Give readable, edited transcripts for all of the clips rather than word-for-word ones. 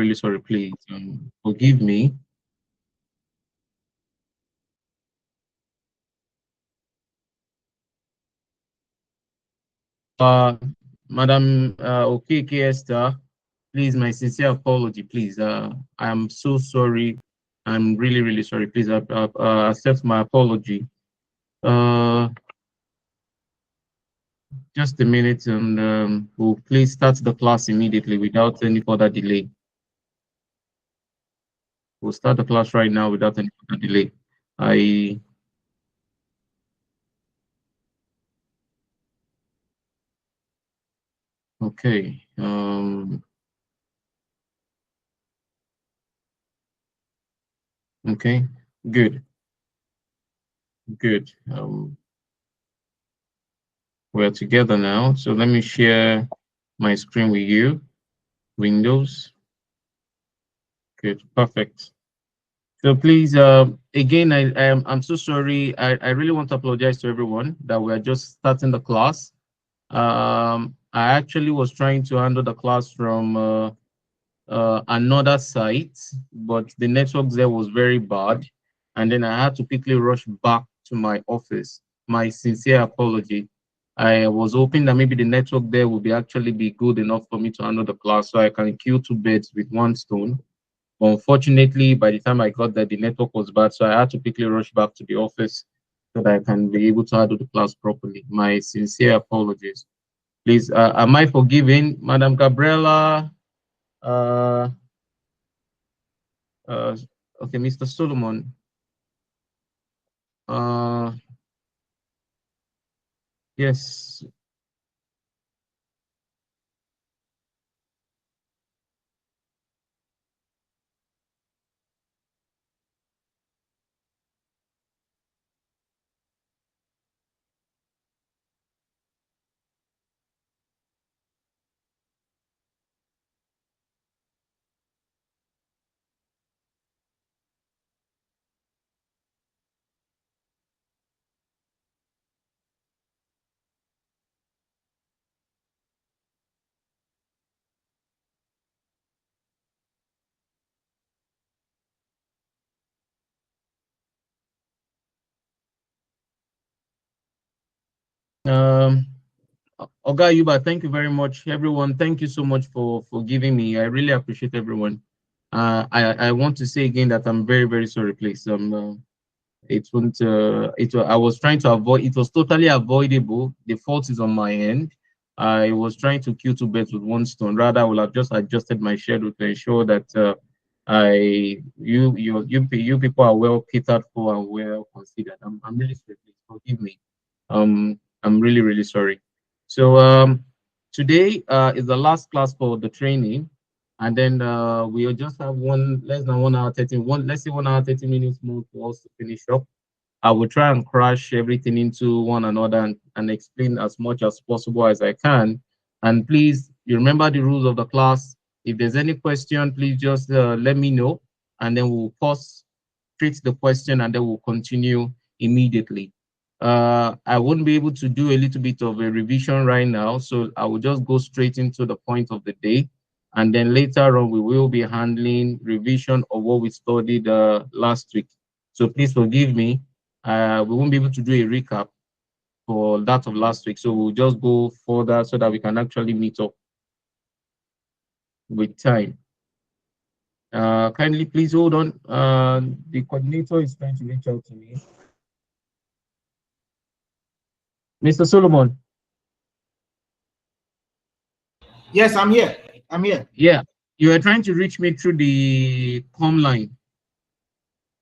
really sorry. Please forgive me. Madam Okeke Esther, please, my sincere apology, please. I'm so sorry. I'm really, really sorry. Please accept my apology. Just a minute, and we'll please start the class immediately without any further delay. We'll start the class right now without any further delay. Okay. Okay. Good. Good. We're together now. So let me share my screen with you. Windows. Good. Perfect. So please, again, I'm so sorry. I really want to apologize to everyone that we are just starting the class. I actually was trying to handle the class from another site, but the network there was very bad, and then I had to quickly rush back to my office. My sincere apology. I was hoping that maybe the network there would actually be good enough for me to handle the class, so I can kill two birds with one stone. Unfortunately, by the time I got there, the network was bad, so I had to quickly rush back to the office so that I can be able to handle the class properly. My sincere apologies. Please, am I forgiven, Madam Gabriela? Uh, okay, Mr. Solomon. Yes. Oga Yuba, thank you very much, everyone. Thank you so much for giving me. I really appreciate everyone. I want to say again that I'm very, very sorry, please. It won't. I was trying to avoid. It was totally avoidable. The fault is on my end. I was trying to kill two birds with one stone. Rather, I will have just adjusted my schedule to ensure that you people are well catered for and well considered. I'm really sorry. Please forgive me. I'm really, really sorry. So today is the last class for the training, and then we'll just have less than 1 hour 30 one let's say 1 hour 30 minutes more for us to finish up. I will try and crash everything into one another and explain as much as possible as I can. And please, you remember the rules of the class. If there's any question, please just let me know, and then we'll pause, treat the question, and then we'll continue immediately. I won't be able to do a little bit of a revision right now, so I will just go straight into the point of the day. And then later on, we will be handling revision of what we studied last week. So please forgive me. We won't be able to do a recap for that of last week. So we'll just go further so that we can actually meet up with time. Kindly please hold on. The coordinator is trying to reach out to me. Mr. Solomon. Yes, I'm here. I'm here. Yeah, you are trying to reach me through the com line.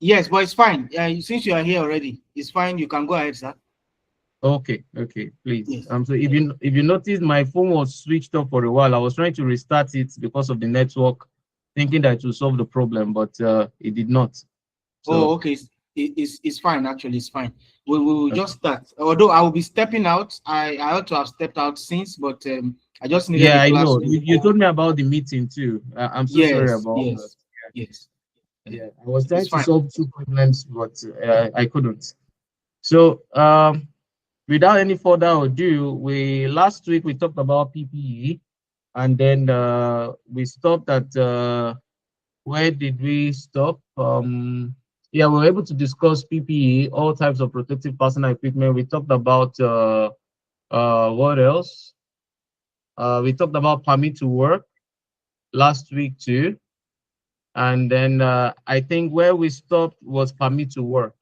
Yes, but it's fine. Since you are here already, it's fine. You can go ahead, sir. Okay, please. Yes. So if you notice, my phone was switched off for a while. I was trying to restart it because of the network, thinking that it will solve the problem, but it did not. So, okay. It's fine. Actually, it's fine. We will just start. Although I will be stepping out. I ought to have stepped out since, but I just needed. Yeah, I know. You told me about the meeting too. I'm so sorry about that. Yes. Yeah, I was trying to solve two problems, but I couldn't. So, without any further ado, last week we talked about PPE, and then we stopped at Where did we stop? Yeah, we were able to discuss PPE, all types of protective personal equipment. We talked about what else? We talked about permit to work last week too. And then I think where we stopped was permit to work.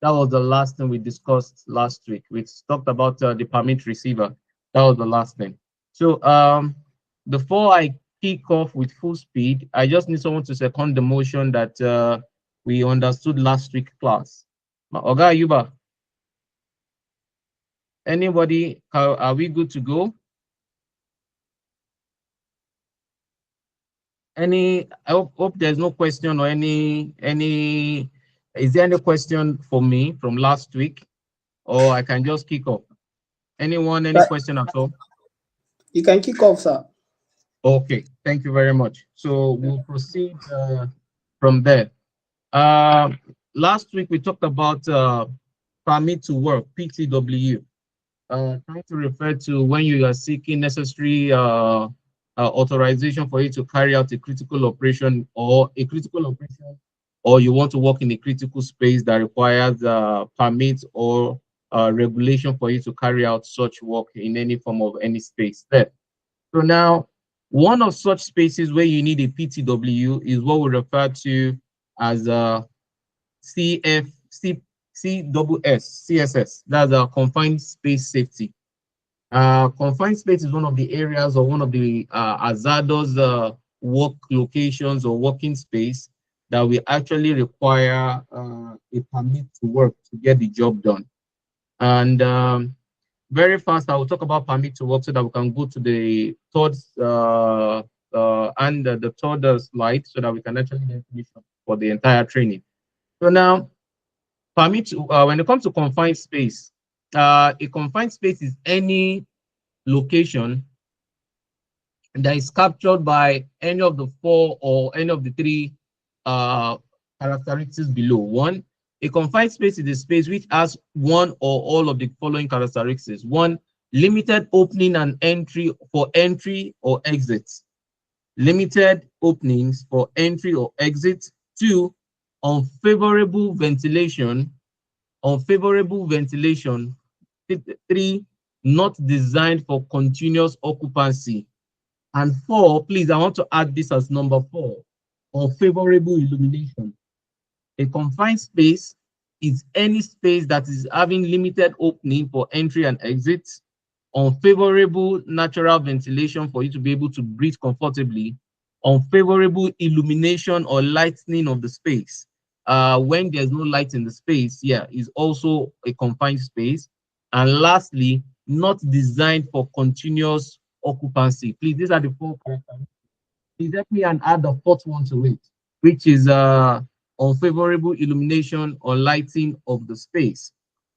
That was the last thing we discussed last week. We talked about the permit receiver. That was the last thing. So before I kick off with full speed, I just need someone to second the motion that we understood last week class. Oga Yuba, anybody, are we good to go? I hope there's no question or is there any question for me from last week, or I can just kick off? Anyone, any But question at all? you can kick off, sir. Okay, thank you very much. So Yeah. we'll proceed from there. Uh, Last week we talked about permit to work, PTW. Trying to refer to when you are seeking necessary authorization for you to carry out a critical operation or you want to work in a critical space that requires permits or regulation for you to carry out such work in any form of any space there. So now, one of such spaces where you need a PTW is what we refer to as a CSS. That's a confined space safety. Confined space is one of the areas or one of the hazardous work locations or working space that we actually require a permit to work to get the job done. And very fast, I will talk about permit to work so that we can go to the third and the third slide so that we can actually get information for the entire training. So now, permit to, when it comes to confined space, a confined space is any location that is captured by any of the four or any of the three uh, characteristics below. One, a confined space is a space which has one or all of the following characteristics. One, limited opening and entry for entry or exit. Limited openings for entry or exit. Two, unfavorable ventilation. Unfavorable ventilation. Three, not designed for continuous occupancy. And four, please, I want to add this as number four, unfavorable illumination. A confined space is any space that is having limited opening for entry and exit, unfavorable natural ventilation for you to be able to breathe comfortably, unfavorable illumination or lightening of the space. When there's no light in the space, yeah, is also a confined space. And lastly, not designed for continuous occupancy. Please, these are the four characteristics. Please help me and add the fourth one to it, which is unfavorable illumination or lighting of the space.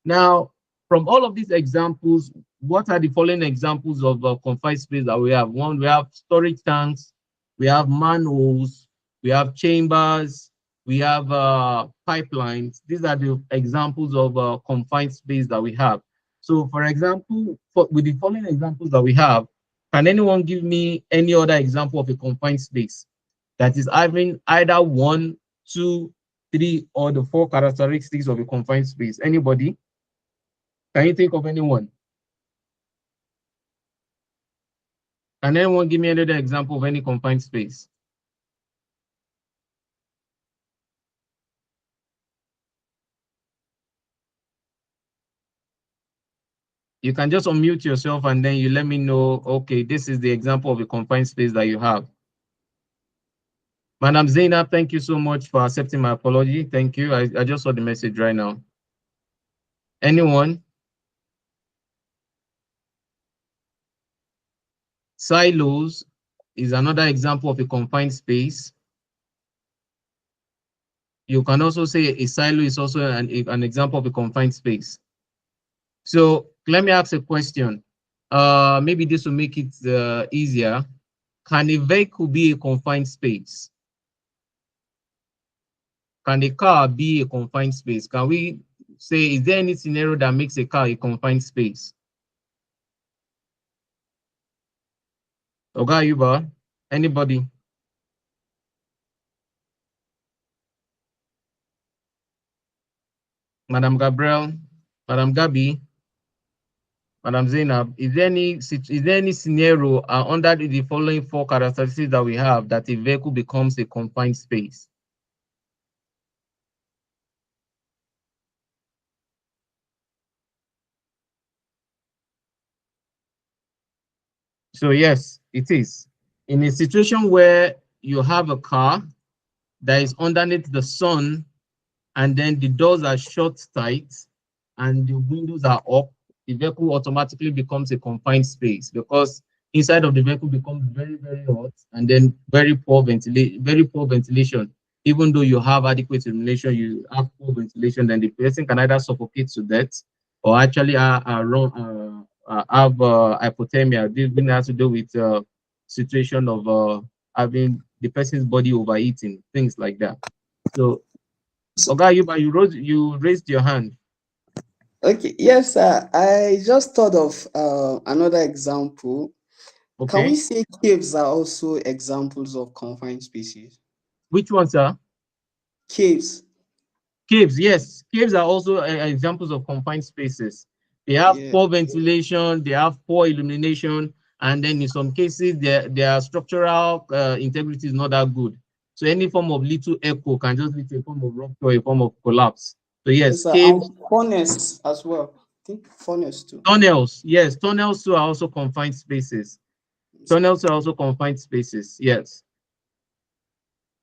Now, from all of these examples, what are the following examples of confined space that we have? One, we have storage tanks, we have manholes, we have chambers, we have pipelines. These are the examples of confined space that we have. So, for example, with the following examples that we have, can anyone give me any other example of a confined space that is having either one, two, three, or the four characteristics of a confined space? Anybody? Can you think of anyone? Can anyone give me another example of any confined space? You can just unmute yourself and then you let me know, okay, this is the example of a confined space that you have. Madam Zainab, thank you so much for accepting my apology. Thank you. I just saw the message right now. Anyone? Silos is another example of a confined space. You can also say a silo is also an example of a confined space. So let me ask a question. Maybe this will make it easier. Can a vehicle be a confined space? Can a car be a confined space? Can we say, is there any scenario that makes a car a confined space? Oga Yuba, anybody? Madam Gabriel, Madam Gabi, Madam Zainab, is there any scenario under the following four characteristics that we have that a vehicle becomes a confined space? So yes, it is. In a situation where you have a car that is underneath the sun, and then the doors are shut tight and the windows are up, the vehicle automatically becomes a confined space because inside of the vehicle becomes very, very hot, and then very poor ventilation. Even though you have adequate illumination, you have poor ventilation, then the person can either suffocate to death or actually have hypothermia. This has to do with situation of having the person's body overeating, things like that. So Oga Yuba, you raised your hand. Okay, yes, sir. I just thought of another example. Can we Okay. say caves are also examples of confined species? Which one, sir? Caves, Caves, yes. Caves are also examples of confined spaces. They have yeah. poor ventilation, they have poor illumination, and then in some cases, their structural integrity is not that good. So any form of little echo can just lead to a form of rupture, a form of collapse. So yes, Yes, sir. And caves, furnace as well. I think furnace too. tunnels, yes, tunnels too are also confined spaces. Tunnels are also confined spaces, yes.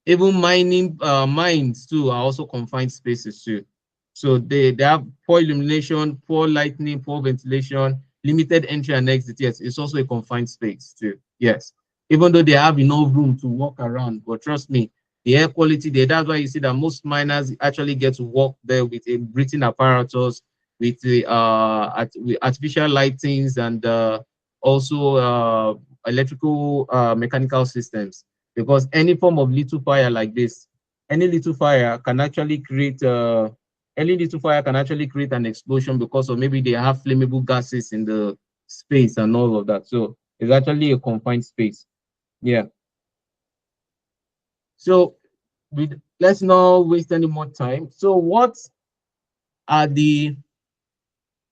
Even mines too are also confined spaces too. So they have poor illumination, poor lighting, poor ventilation, limited entry and exit. Yes, it's also a confined space too. Yes. Even though they have enough room to walk around, but trust me, the air quality there, that's why you see that most miners actually get to walk there with a breathing apparatus, with the with artificial lightings and also electrical mechanical systems, because any form of little fire like this, any little fire can actually create an explosion because of maybe they have flammable gases in the space and all of that. So it's actually a confined space. Yeah. So let's not waste any more time. So what are the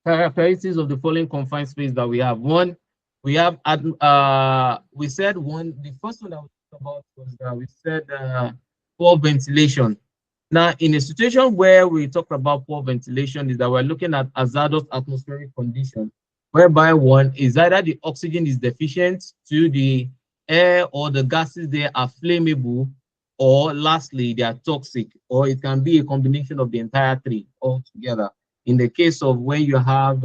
characteristics of the following confined space that we have? One, we have we said one, the first one that we talked about was that we said poor ventilation. Now, in a situation where we talk about poor ventilation, is that we're looking at hazardous atmospheric conditions, whereby one is either the oxygen is deficient to the air, or the gases there are flammable, or lastly, they are toxic, or it can be a combination of the entire three altogether. In the case of when you have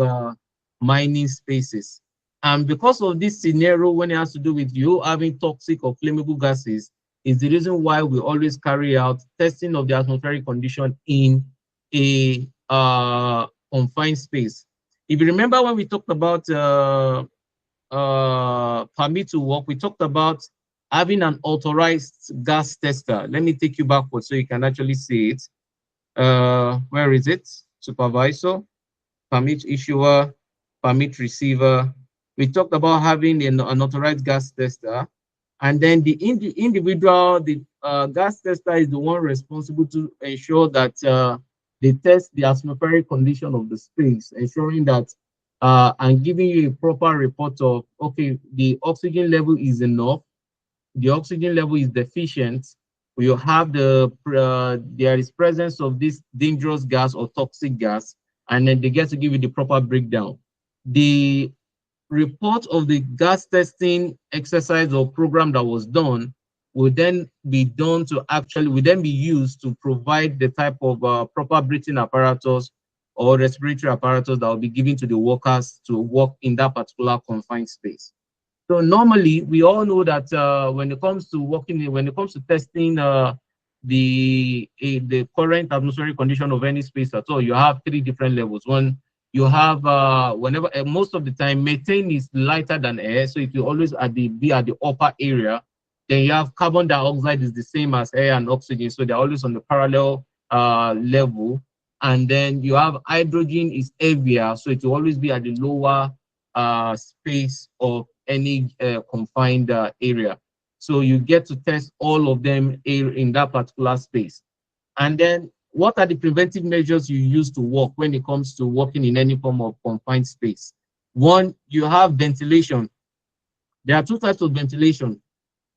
mining spaces. And because of this scenario, when it has to do with you having toxic or flammable gases, is the reason why we always carry out testing of the atmospheric condition in a confined space. If you remember when we talked about permit to work, we talked about having an authorized gas tester. Let me take you backwards so you can actually see it. Where is it? Supervisor, permit issuer, permit receiver. We talked about having an authorized gas tester, and then the individual, the gas tester is the one responsible to ensure that they test the atmospheric condition of the space, ensuring that and giving you a proper report of, okay, the oxygen level is enough, the oxygen level is deficient, you have there is presence of this dangerous gas or toxic gas, and then they get to give you the proper breakdown. The report of the gas testing exercise or program that was done will then be done to actually will then be used to provide the type of proper breathing apparatus or respiratory apparatus that will be given to the workers to work in that particular confined space. So normally, we all know that when it comes to when it comes to testing the current atmospheric condition of any space at all, you have three different levels. One, you have whenever most of the time, methane is lighter than air, so it will always be at the upper area. Then you have carbon dioxide is the same as air and oxygen, so they're always on the parallel level. And then you have hydrogen is heavier, so it will always be at the lower space of any confined area. So you get to test all of them in that particular space. And then what are the preventive measures you use to work when it comes to working in any form of confined space? One, you have ventilation. There are two types of ventilation.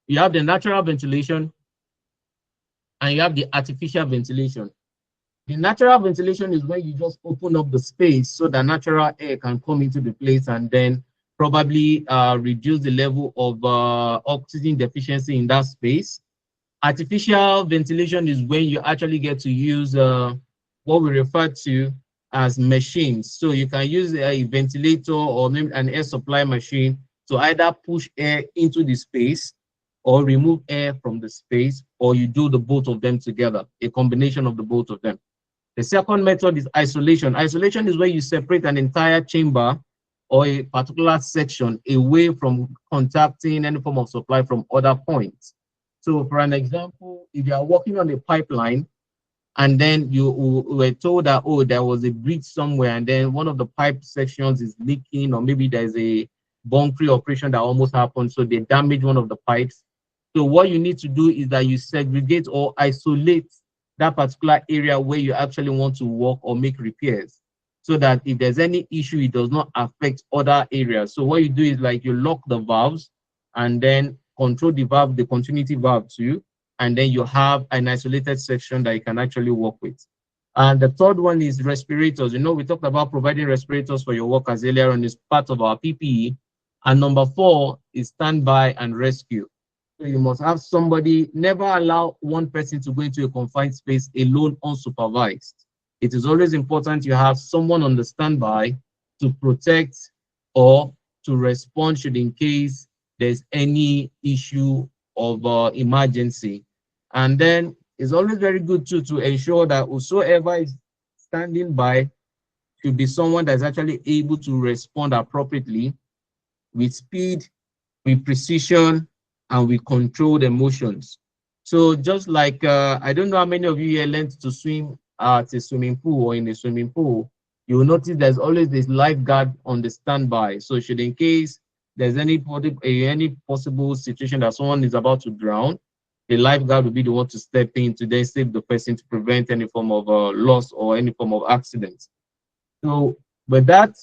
You have the natural ventilation and you have the artificial ventilation. The natural ventilation is when you just open up the space so that natural air can come into the place and then probably reduce the level of oxygen deficiency in that space. Artificial ventilation is when you actually get to use what we refer to as machines. So you can use a ventilator or maybe an air supply machine to either push air into the space or remove air from the space, or you do the both of them together, a combination of the both of them. The second method is isolation. Isolation is where you separate an entire chamber or a particular section away from contacting any form of supply from other points. So for an example, if you are working on a pipeline and then you were told that, oh, there was a breach somewhere and then one of the pipe sections is leaking, or maybe there's a bunkering operation that almost happened, so they damage one of the pipes. So what you need to do is that you segregate or isolate that particular area where you actually want to work or make repairs, so that if there's any issue, it does not affect other areas. So what you do is like you lock the valves and then control the valve, the continuity valve too, and then you have an isolated section that you can actually work with. And the third one is respirators. You know, we talked about providing respirators for your workers earlier on, is part of our PPE. And number 4 is standby and rescue. So you must have somebody. Never allow one person to go into a confined space alone, unsupervised. It is always important you have someone on the standby to protect or to respond should in case there's any issue of emergency. And then it's always very good to ensure that whosoever is standing by should be someone that's actually able to respond appropriately with speed, with precision, and with controlled emotions. So just like, I don't know how many of you here learned to swim at a swimming pool or in a swimming pool, you will notice there's always this lifeguard on the standby. So should in case there's any possible situation that someone is about to drown, the lifeguard will be the one to step in to then save the person to prevent any form of loss or any form of accident. So with that,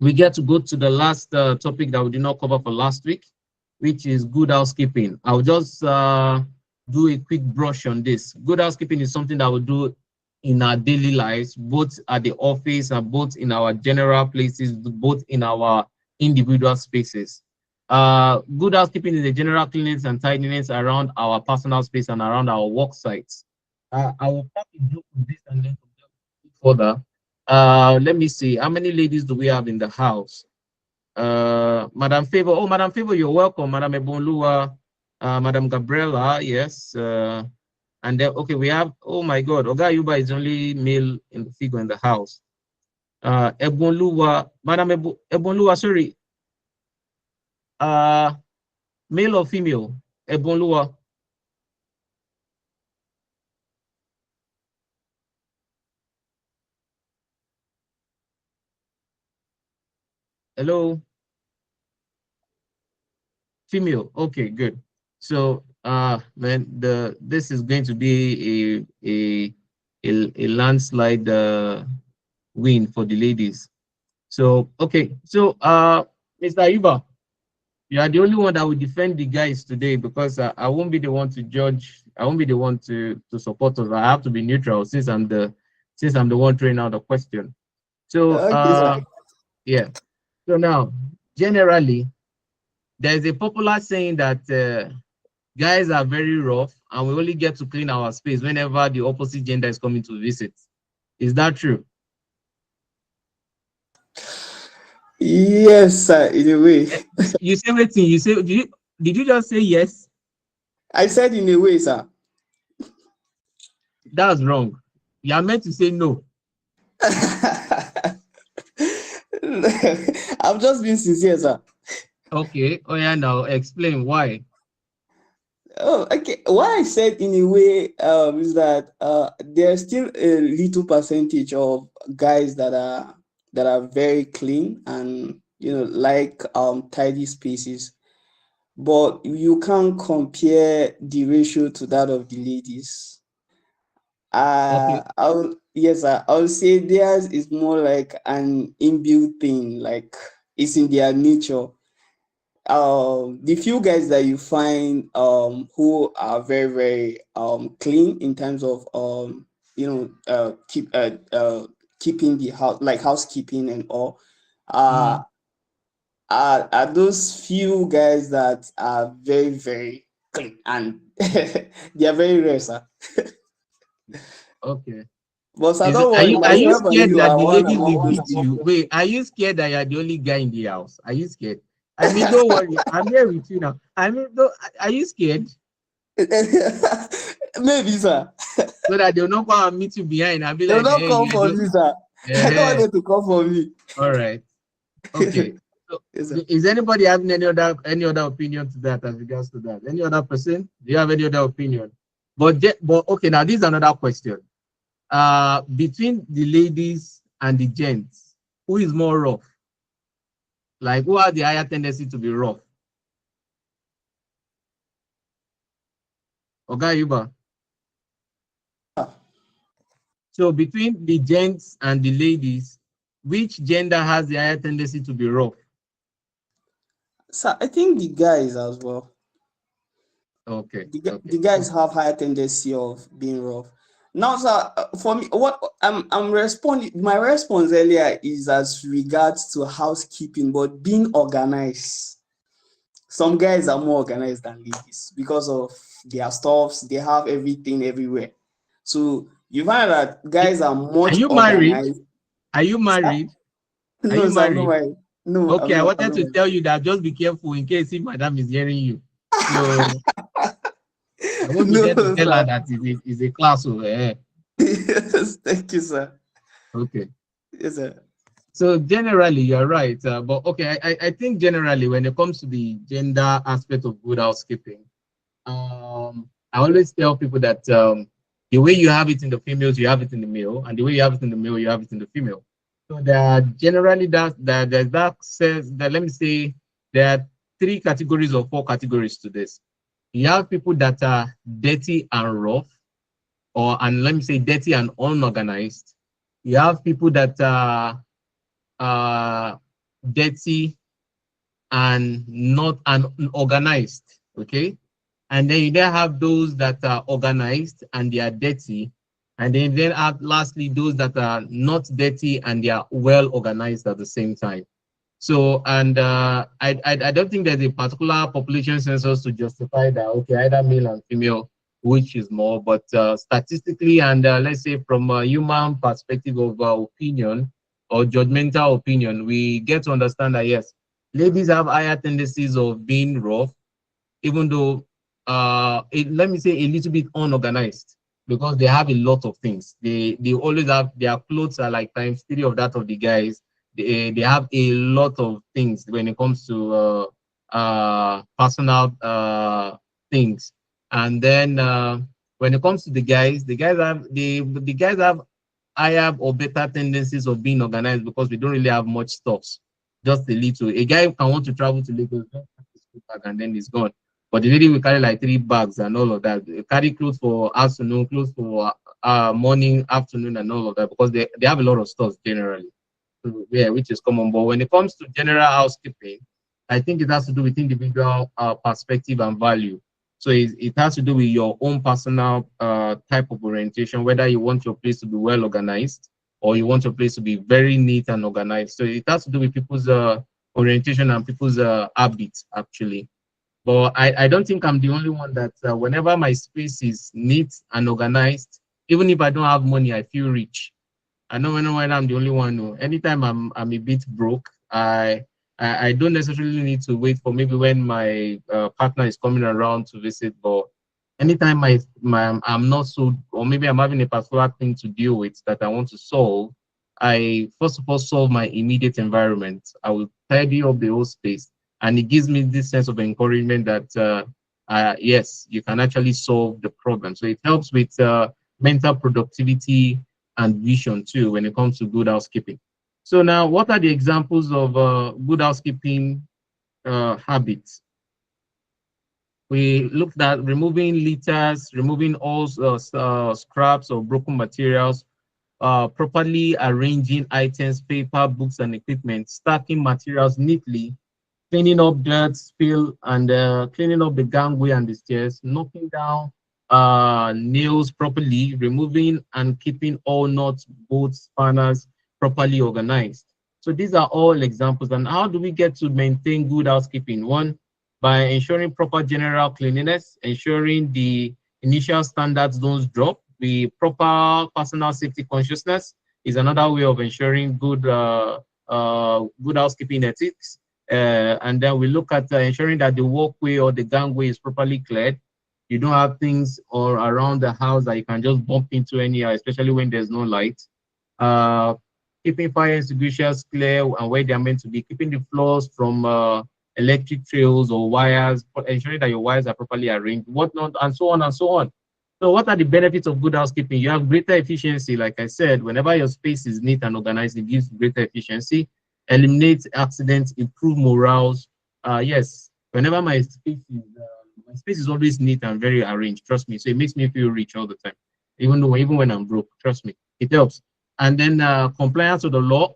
we get to go to the last topic that we did not cover for last week, which is good housekeeping. I'll just do a quick brush on this. Good housekeeping is something that we do in our daily lives, both at the office and both in our general places, both in our individual spaces. Good housekeeping is the general cleanliness and tidiness around our personal space and around our work sites. I will probably do this and then further. Let me see. How many ladies do we have in the house? Madam Favor. Oh, Madam Favor, you're welcome. Madam Ebonlua, Madam Gabriela, yes. And then, okay, we have, oh my God, Oga Yuba is only male in the figure in the house. Ebonlua, Madam Ebonlua, sorry. Male or female? Ebonlua. Hello? Female. Okay, good. So man, this is going to be a landslide win for the ladies. So okay, so Mr. Ayuba, you are the only one that will defend the guys today, because I won't be the one to judge. I won't be the one to support us. I have to be neutral since I'm the one throwing out the question. So Okay, yeah. So now, generally, there's a popular saying that guys are very rough and we only get to clean our space whenever the opposite gender is coming to visit. Is that true? yes, sir, in a way. You say waiting. You say did you just say yes? I said in a way, sir. That's wrong. You are meant to say no. I'm just being sincere, sir. Okay. Oh yeah. Now explain why. Oh, okay. Why I said in a way is that there's still a little percentage of guys that are very clean and like tidy spaces, but you can't compare the ratio to that of the ladies. Okay. Yes, sir. I would say theirs is more like an inbuilt thing, like it's in their nature. The few guys that you find who are very very clean in terms of keeping the house, like housekeeping and all, uh Mm, are those few guys that are very very clean, and they are very rare, sir. okay. But sir, Is it, don't worry, are you myself and scared you that are the one ladies will among beat those. you? Wait, are you scared that you're the only guy in the house? Are you scared? I mean, don't worry. I'm here with you now. I mean, don't, are you scared? Maybe, sir. So that they'll not come and meet you behind and be They'll like, not hey, come you're for the. me, sir. I don't want Uh, them to come for me. all right. Okay. So, Yes, sir. is anybody having any other opinion to that as regards to that? Any other person? Do you have any other opinion? But okay, now this is another question. Between the ladies and the gents, who is more rough? Like, who has the higher tendency to be rough? Okay, Yuba. So between the gents and the ladies, which gender has the higher tendency to be rough? Sir, I think the guys as well. Okay, The okay. guys have higher tendency of being rough. Now, sir, for me, what I'm responding, my response earlier is as regards to housekeeping, but being organized. Some guys are more organized than ladies because of their stuffs. They have everything everywhere. So you find that guys are Are much you married? organized. Are you Sir? married? Are No, you sir, I'm not married? married. No, Okay, I I'm wanted not to married. tell you that just be careful in case if madam is hearing you. So I won't be No, there to tell her sir. that it's a class over here. Yes, thank you, sir. Okay. Yes, sir. So generally, you're right. But okay, I think generally when it comes to the gender aspect of good housekeeping, I always tell people that the way you have it in the females, you have it in the male, and the way you have it in the male, you have it in the female. So there are generally that says that, let me say, there are three categories or four categories to this. You have people that are dirty and rough, and let me say dirty and unorganized. You have people that are uh, dirty and not unorganized. Okay. And then you then have those that are organized and they are dirty. And then have lastly those that are not dirty and they are well organized at the same time. So, and I don't think there's a particular population census to justify that, okay, either male and female, which is more, but statistically and let's say from a human perspective of opinion or judgmental opinion, we get to understand that yes, ladies have higher tendencies of being rough, even though let me say a little bit unorganized because they have a lot of things. They always have their clothes are like times three of that of the guys. They have a lot of things when it comes to personal things. And then when it comes to the guys have higher or better tendencies of being organized because we don't really have much stuff, just a little. A guy can want to travel to Lagos, just pack his school bag and then he's gone. But the lady will carry like three bags and all of that. They carry clothes for afternoon, clothes for morning, afternoon, and all of that because they have a lot of stuff generally. So, yeah, which is common. But when it comes to general housekeeping, I think it has to do with individual perspective and value. So it has to do with your own personal type of orientation, whether you want your place to be well organized or you want your place to be very neat and organized. So it has to do with people's orientation and people's habits, actually. But I don't think I'm the only one that whenever my space is neat and organized, even if I don't have money, I feel rich. I know when I'm the only one. No. Anytime I'm a bit broke, I don't necessarily need to wait for maybe when my partner is coming around to visit. But anytime I'm not so, or maybe I'm having a particular thing to deal with that I want to solve, I first of all solve my immediate environment. I will tidy up the whole space, and it gives me this sense of encouragement that yes, you can actually solve the problem. So it helps with mental productivity and vision too when it comes to good housekeeping. So now, what are the examples of good housekeeping habits? We looked at removing litters, removing all scraps or broken materials, properly arranging items, paper, books, and equipment, stacking materials neatly, cleaning up dirt, spill, and cleaning up the gangway and the stairs, knocking down nails properly, removing and keeping all nuts, bolts, spanners properly organized. So these are all examples. And how do we get to maintain good housekeeping? One, by ensuring proper general cleanliness, ensuring the initial standards don't drop. The proper personal safety consciousness is another way of ensuring good housekeeping ethics. And then we look at ensuring that the walkway or the gangway is properly cleared. You don't have things or around the house that you can just bump into anyhow, especially when there's no light. Uh, Keeping fire extinguishers clear and where they're meant to be, keeping the floors from electric trails or wires, ensuring that your wires are properly arranged, whatnot, and so on and so on. So what are the benefits of good housekeeping? You have greater efficiency. Like I said, whenever your space is neat and organized, it gives greater efficiency, eliminates accidents, improve morals. Yes, whenever my space is always neat and very arranged, trust me. So it makes me feel rich all the time. Even when I'm broke, trust me, it helps. And then compliance with the law,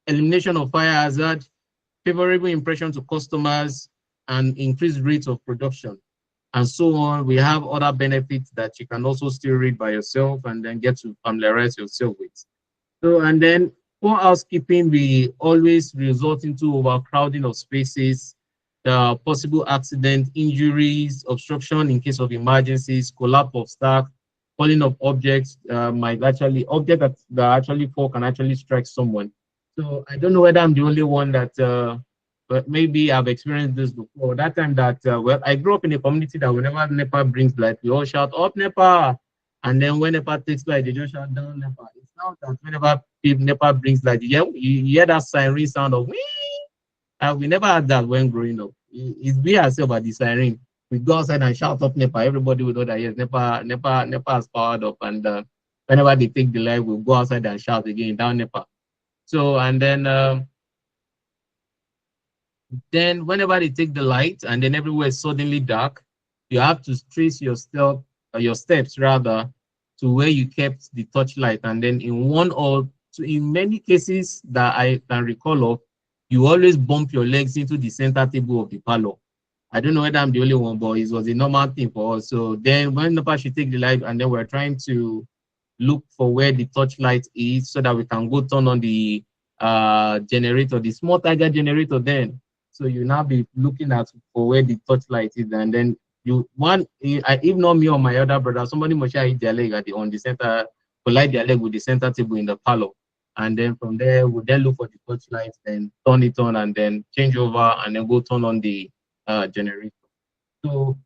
elimination of fire hazard, favorable impression to customers, and increased rates of production, and so on. We have other benefits that you can also still read by yourself and then get to familiarize yourself with. So, and then poor housekeeping, we always result into overcrowding of spaces, possible accident, injuries, obstruction in case of emergencies, collapse of staff, falling of objects, might actually, that actually fall can actually strike someone. So I don't know whether I'm the only one that, but maybe I've experienced this before. That time that, well, I grew up in a community that whenever NEPA brings light, we all shout, up NEPA. And then when NEPA takes light, they just shout down NEPA. It's now that whenever NEPA brings light, you hear that siren sound of, wee. We never had that when growing up. It's we ourselves at the siren. We go outside and shout up NEPA. Everybody will know that yes, NEPA has powered up. And whenever they take the light, we'll go outside and shout again, down NEPA. So, and then whenever they take the light and then everywhere is suddenly dark, you have to trace your steps rather, to where you kept the torchlight. And then in one or two, in many cases that I can recall of, you always bump your legs into the center table of the parlor. I don't know whether I'm the only one, but it was a normal thing for us. So then when the she take the light and then we're trying to look for where the torchlight is so that we can go turn on the generator, the small tiger generator then. So you now be looking at for where the torchlight is, and then if not me or my other brother, somebody must hit their leg on the center, collide their leg with the center table in the parlor. And then from there, we'll then look for the torchlight, then turn it on, and then change over, and then go turn on the generator. So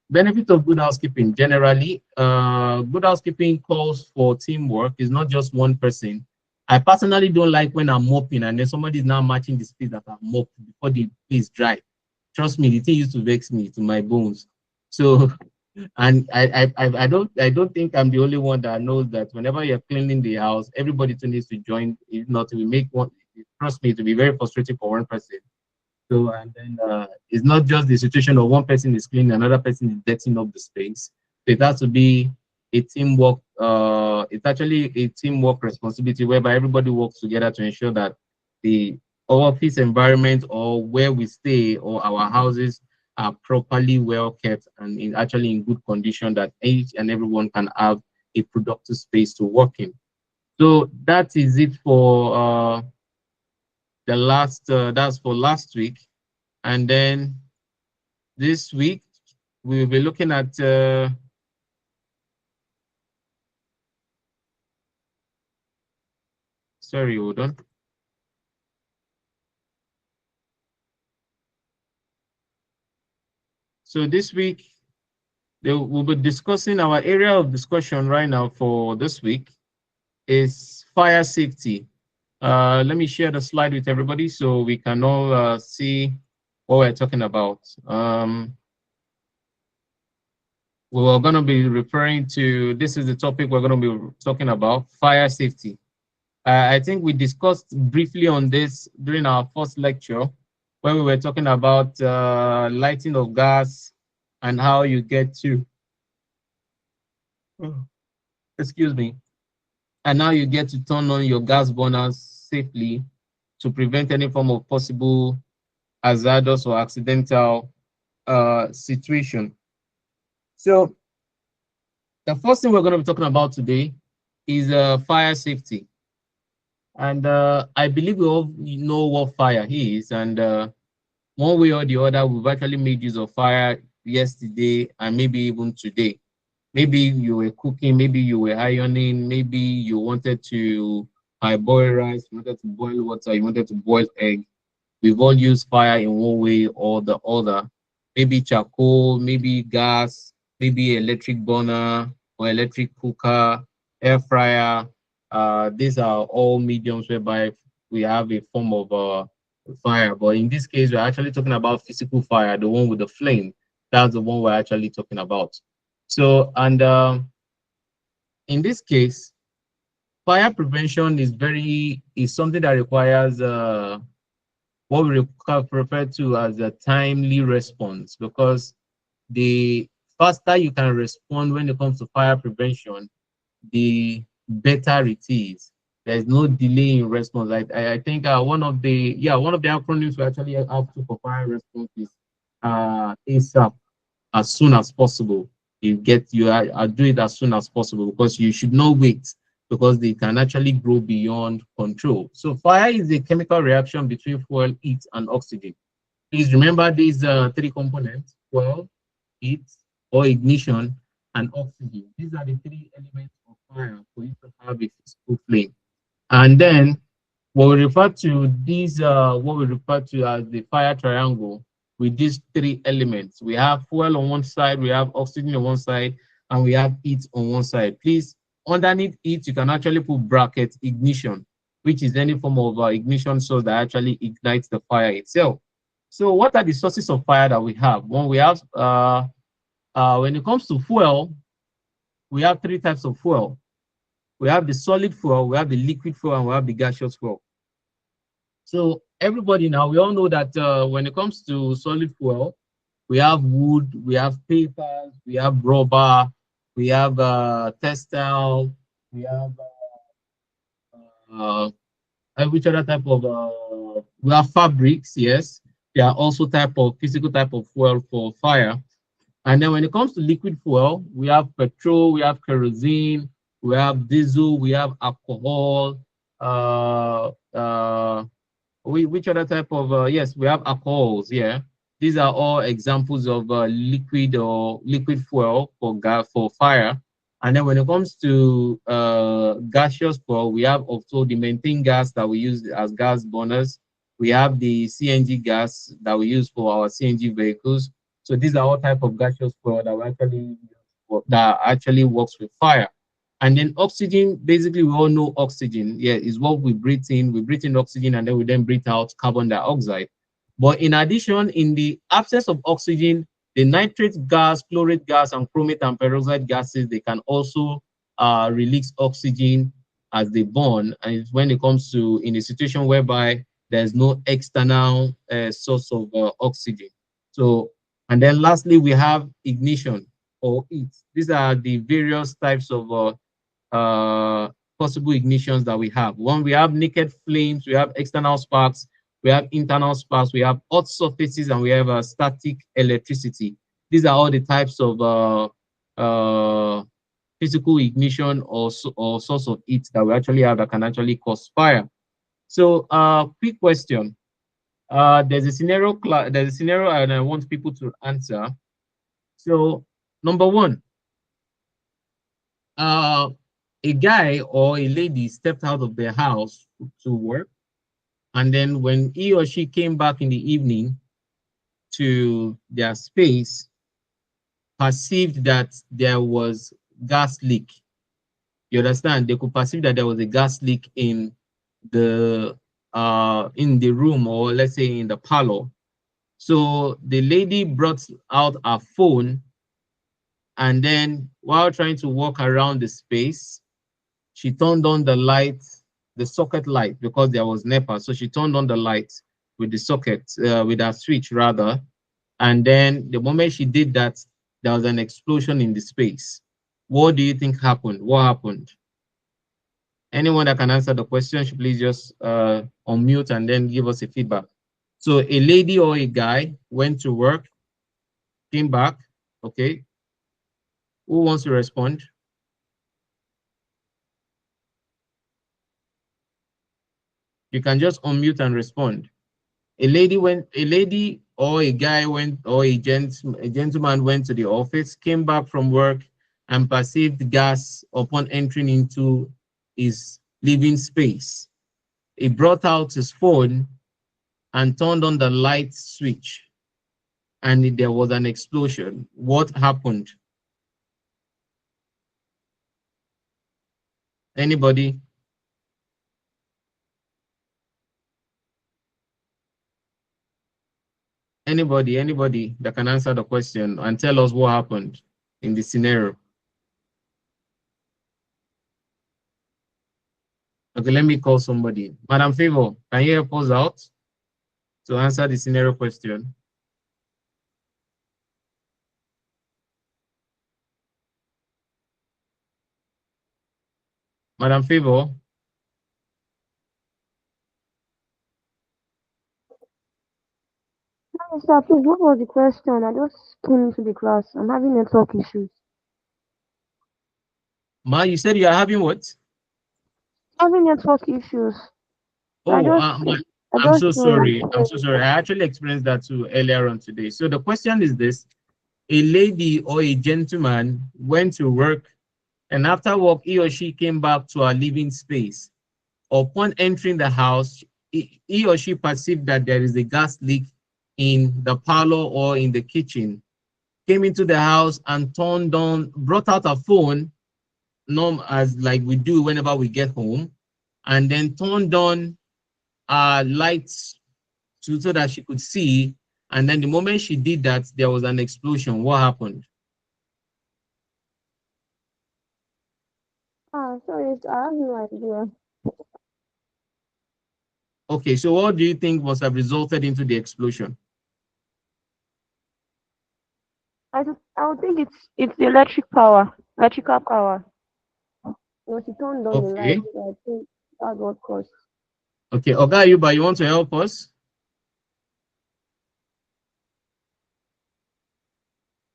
benefit of good housekeeping generally, good housekeeping calls for teamwork. It's not just one person. I personally don't like when I'm mopping and then somebody is now matching the space that I've mopped before the place dry. Trust me, the thing used to vex me to my bones. So, and I don't think I'm the only one that knows that whenever you're cleaning the house, everybody too needs to join. If not, we make one. Trust me, to be very frustrating for one person. So, and then it's not just the situation of one person is cleaning, another person is dirtying up the space. So it has to be a teamwork. It's actually a teamwork responsibility whereby everybody works together to ensure that the office environment or where we stay or our houses are properly well kept and actually in good condition, that each and everyone can have a productive space to work in. So that is it for that's for last week. And then this week we'll be looking at sorry, hold on. So this week we'll be discussing our area of discussion right now for this week is fire safety. Let me share the slide with everybody so we can all see what we're talking about. We're going to be referring to, this is the topic we're going to be talking about, fire safety. I think we discussed briefly on this during our first lecture, where we were talking about lighting of gas and how you get to, oh, excuse me, and now you get to turn on your gas burners safely to prevent any form of possible hazardous or accidental situation. So the first thing we're going to be talking about today is fire safety. And I believe we all know what fire is. And one way or the other, we've actually made use of fire yesterday and maybe even today. Maybe you were cooking, maybe you were ironing, maybe you wanted to boil rice, you wanted to boil water, you wanted to boil egg. We've all used fire in one way or the other. Maybe charcoal, maybe gas, maybe electric burner or electric cooker, air fryer. These are all mediums whereby we have a form of fire. But in this case, we're actually talking about physical fire, the one with the flame. That's the one we're actually talking about. So, and in this case, fire prevention is something that requires what we refer to as a timely response, because the faster you can respond when it comes to fire prevention, the better it is. There's no delay in response. I think one of the acronyms we actually have to for fire response is ASAP, as soon as possible. I do it as soon as possible, because you should not wait, because they can actually grow beyond control. So fire is a chemical reaction between fuel, heat, and oxygen. Please remember these three components: fuel, heat or ignition, and oxygen. These are the three elements of fire for you to have a physical flame. And then what we refer to as the fire triangle with these three elements. We have fuel on one side, we have oxygen on one side, and we have heat on one side. Please, underneath heat, you can actually put bracket ignition, which is any form of ignition source that actually ignites the fire itself. So what are the sources of fire that we have? One, we have, when it comes to fuel, we have three types of fuel. We have the solid fuel, we have the liquid fuel, and we have the gaseous fuel. So everybody now, we all know that when it comes to solid fuel, we have wood, we have papers, we have rubber, we have textile, we have which other type of we have fabrics. Yes, there are also type of physical type of fuel for fire. And then when it comes to liquid fuel, we have petrol, we have kerosene, we have diesel, we have alcohol, which other type of yes, we have alcohols. Yeah, these are all examples of liquid fuel for gas for fire. And then when it comes to gaseous fuel, we have also the methane gas that we use as gas burners. We have the CNG gas that we use for our CNG vehicles. So these are all type of gaseous fuel that we actually that actually works with fire. And then oxygen, basically, we all know oxygen. Yeah, is what we breathe in. We breathe in oxygen, and then we then breathe out carbon dioxide. But in addition, in the absence of oxygen, the nitrate gas, chlorate gas, and chromate and peroxide gases, they can also release oxygen as they burn. And it's when it comes to in a situation whereby there's no external source of oxygen. So, and then lastly, we have ignition or heat. These are the various types of possible ignitions that we have. One, we have naked flames, we have external sparks, we have internal sparks, we have hot surfaces, and we have static electricity. These are all the types of physical ignition or source of heat that we actually have that can actually cause fire. So, quick question. There's a scenario, and I want people to answer. So, number one, a guy or a lady stepped out of their house to work, and then when he or she came back in the evening to their space, perceived that there was gas leak. You understand? They could perceive that there was a gas leak in the room, or let's say in the parlor. So the lady brought out her phone, and then while trying to walk around the space, she turned on the light, the socket light, because there was NEPA. So she turned on the light with the socket, with her switch rather. And then the moment she did that, there was an explosion in the space. What do you think happened? What happened? Anyone that can answer the question should please just unmute and then give us a feedback. So a lady or a guy went to work, came back. Okay. Who wants to respond? You can just unmute and respond. A lady or a guy went, or a gentleman went to the office, came back from work, and perceived gas upon entering into his living space. He brought out his phone and turned on the light switch, and there was an explosion. What happened? Anybody? Anybody that can answer the question and tell us what happened in the scenario? Okay, let me call somebody. Madam Favor, can you help us out to answer the scenario question? Madam Favor? Hi, sir, please, what was the question? I just came into the class. I'm having network issues. Ma, you said you are having what? Having network issues. I Oh, just, I I'm just so joined. sorry. I'm so sorry. I actually experienced that too earlier on today. So the question is this: a lady or a gentleman went to work, and after work, he or she came back to our living space. Upon entering the house, he or she perceived that there is a gas leak in the parlor or in the kitchen. Came into the house and turned on, brought out a phone, as like we do whenever we get home, and then turned on lights so that she could see. And then the moment she did that, there was an explosion. What happened? Sorry, I have no idea. Okay, so what do you think must have resulted into the explosion? I would think it's the electrical power. She turned on the light, Okay, so I think that's what caused. okay. Oga Yuba, you want to help us?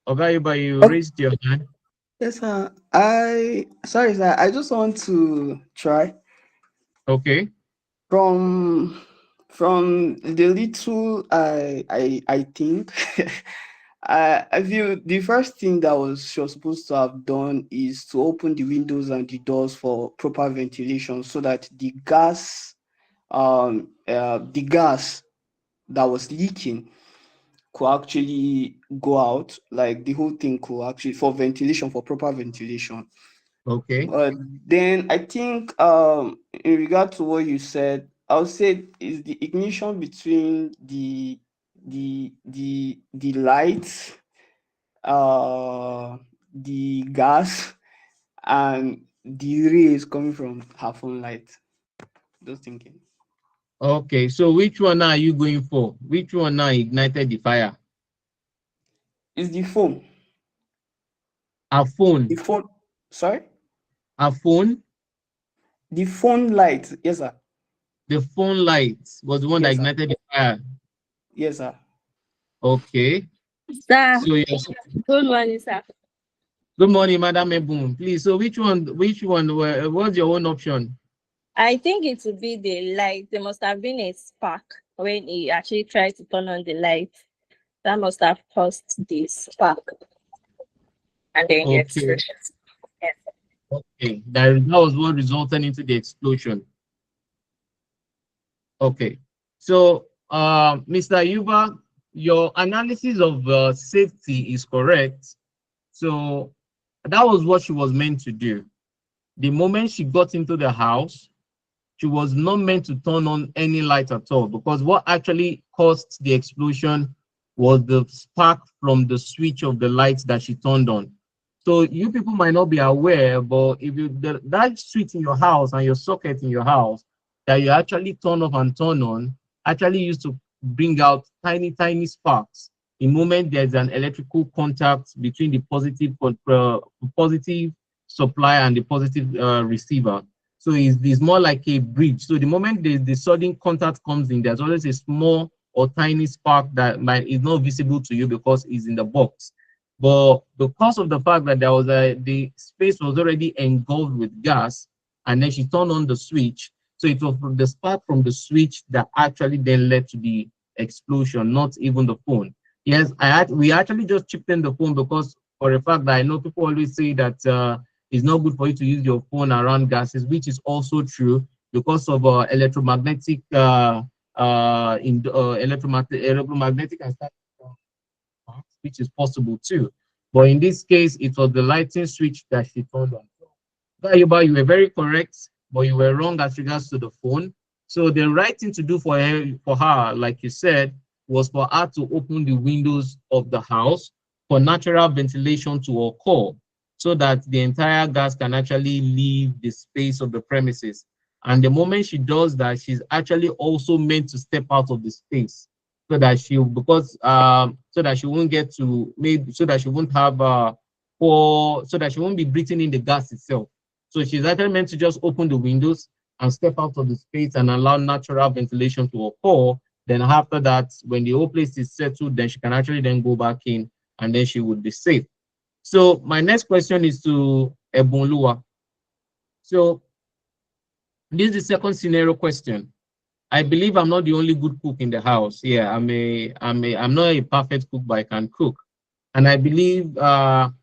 Oga Yuba, you Okay. raised your hand. Yes, sir. Sorry, sir. I just want to try Okay, from the little I think. I feel the first thing that she was supposed to have done is to open the windows and the doors for proper ventilation so that the gas that was leaking could actually go out, like the whole thing could actually, for ventilation, for proper ventilation. okay, But then I think in regard to what you said, I would say is the ignition between the lights, the gas, and the rays coming from her phone light. Just thinking. okay. So which one are you going for? Which one now ignited the fire? It's the phone. A The phone. phone. Sorry? A phone. The phone light. Yes, sir. The phone light was the one that Yes, sir. ignited the fire. Yes, sir. Okay. Sir, So yes. good morning, sir. Good morning, Madam Ebun. Please. So which one? What's your own option? I think it would be the light. There must have been a spark when he actually tried to turn on the light. That must have caused the spark and then the Okay. explosion. Yes. Okay. That was what resulted into the explosion. Okay. So, Mr. Yuba, your analysis of safety is correct. So that was what she was meant to do. The moment she got into the house, she was not meant to turn on any light at all, because what actually caused the explosion was the spark from the switch of the lights that she turned on. So you people might not be aware, but if that switch in your house and your socket in your house that you actually turn off and turn on actually used to bring out tiny, tiny sparks. in moment there's an electrical contact between the positive supply and the positive receiver. So it's more like a bridge. So the moment the sudden contact comes in, there's always a small or tiny spark that is not visible to you because it's in the box. But because of the fact that the space was already engulfed with gas, and then she turned on the switch, so it was the spark from the switch that actually then led to the explosion, not even the phone. Yes, we actually just chipped in the phone because for a fact that I know people always say that it's not good for you to use your phone around gases, which is also true because of electromagnetic electromagnetic and static which is possible too. But in this case, it was the lighting switch that she turned on. Gayuba, you were very correct, but you were wrong as regards to the phone. So the right thing to do for her, like you said, was for her to open the windows of the house for natural ventilation to occur, so that the entire gas can actually leave the space of the premises. And the moment she does that, she's actually also meant to step out of the space so that so that she won't get to maybe so that she won't have so that she won't be breathing in the gas itself. So she's actually meant to just open the windows and step out of the space and allow natural ventilation to occur. Then after that, when the whole place is settled, then she can actually then go back in and then she would be safe. So my next question is to Ebonlua. So this is the second scenario question. I believe I'm not the only good cook in the house. Yeah, I'm not a perfect cook, but I can cook. And I believe I'm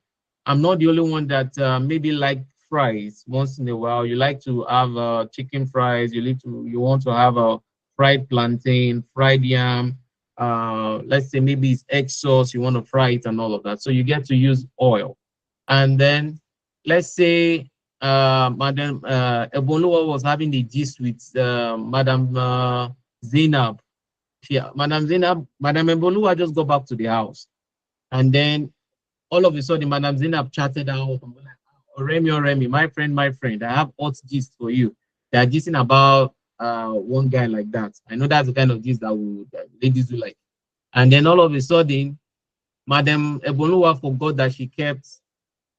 not the only one that maybe like fries once in a while. You like to have chicken fries. You want to have a fried plantain, fried yam. Let's say maybe it's egg sauce. You want to fry it and all of that. So you get to use oil. And then let's say Madam Ebonlua was having the gist with Madam Zainab. Madam Ebonlua just got back to the house. And then all of a sudden, Madam Zainab chatted out. I'm like, oh, Remy, my friend, I have hot gist for you. They are gisting about one guy like that. I know that's the kind of gist that ladies do like. And then all of a sudden, Madam Ebonlua forgot that she kept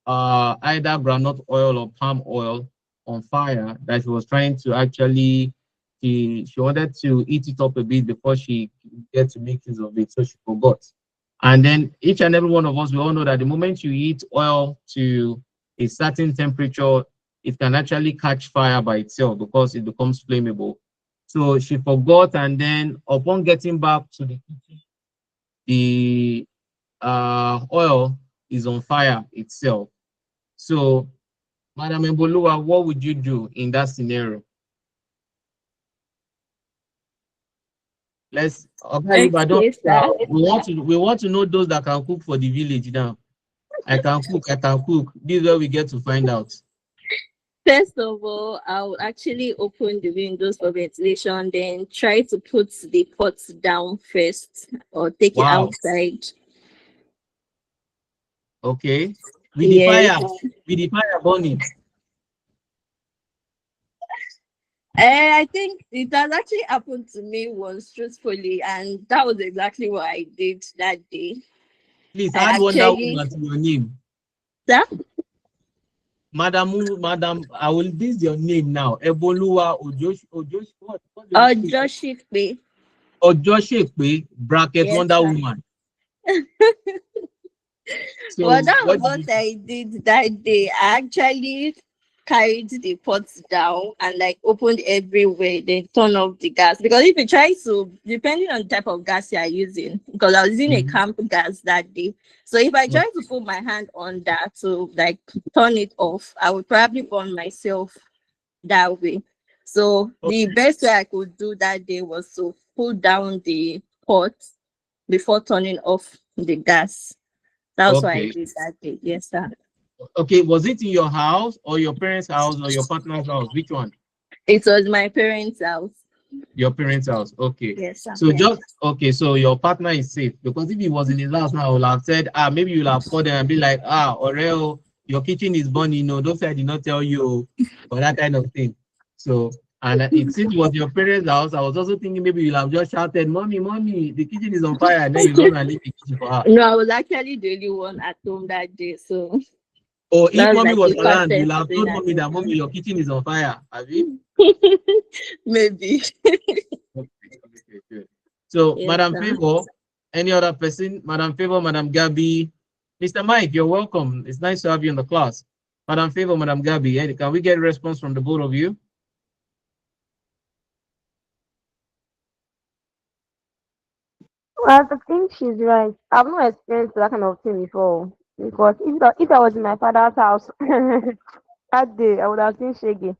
either groundnut oil or palm oil on fire, that she was trying to actually, she wanted to eat it up a bit before she get to make use of it, so she forgot. And then each and every one of us, we all know that the moment you heat oil to a certain temperature, it can actually catch fire by itself because it becomes flammable. So she forgot, and then upon getting back to the kitchen, the oil is on fire itself. So, Madam Ebonlua, what would you do in that scenario? Let's okay, I don't we want to know those that can cook for the village now. I can cook. This is where we get to find out. First of all, I will actually open the windows for ventilation, then try to put the pots down first or take it outside. Okay. With the fire burning. I think it has actually happened to me once, truthfully, and that was exactly what I did that day. Please add one that woman to your name. Sir? Madam, I will this your name now. Ebonlua Ojoshikpe bracket yes, Wonder sir. Woman. So well, that was what I did that day. I actually carried the pots down and like opened everywhere, then turn off the gas. Because if you try to, depending on the type of gas you are using, because I was using a camp gas that day. So if I try to put my hand on that to like turn it off, I would probably burn myself that way. So the best way I could do that day was to pull down the pot before turning off the gas. That's why I did that day. Yes, sir. Okay, was it in your house or your parents' house or your partner's house? Which one? It was my parents' house. Your parents' house, okay. Yes, sir. So so your partner is safe, because if he was in his house now, I would have said, maybe you'll have called them and be like, Oreo, your kitchen is burning, no, don't say I did not tell you, or that kind of thing. So And since it was your parents' house, I was also thinking maybe you'll have just shouted, "Mommy, mommy, the kitchen is on fire," and then you run and leave the kitchen for her. No, I was actually the only one at home that day, so Or if that's mommy like was a around, you'll perfect have told mommy that, scenario. "Mommy, your kitchen is on fire." Have you? Maybe. Okay, good. So, Yes, Madam sir. Favor, any other person? Madam Favor, Madam Gabby, Mr. Mike, you're welcome. It's nice to have you in the class. Madam Favor, Madam Gabby, can we get a response from the both of you? Well, I think she's right. I've not experienced that kind of thing before. Because if I was in my father's house that day, I would have seen Shaggy.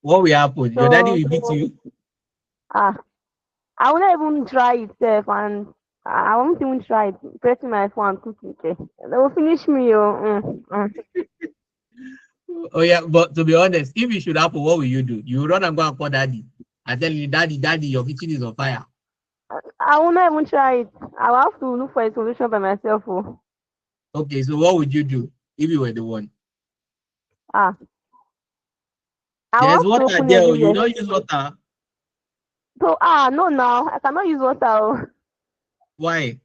What will happen? Your daddy So will beat you? ah, I will not even try it, sef, and I won't even try it. Pressing my phone and cooking. Okay. They will finish me. Oh, Oh yeah, but to be honest, if it should happen, what will you do? You will run and go and call daddy and tell you, "Daddy, daddy, your kitchen is on fire." I will not even try it. I will have to look for a solution by myself. Oh. Okay, so what would you do if you were the one? Ah, I will There's have to water open there. Oh, you everywhere. don't use water. So no, now I cannot use water. Oh. Why?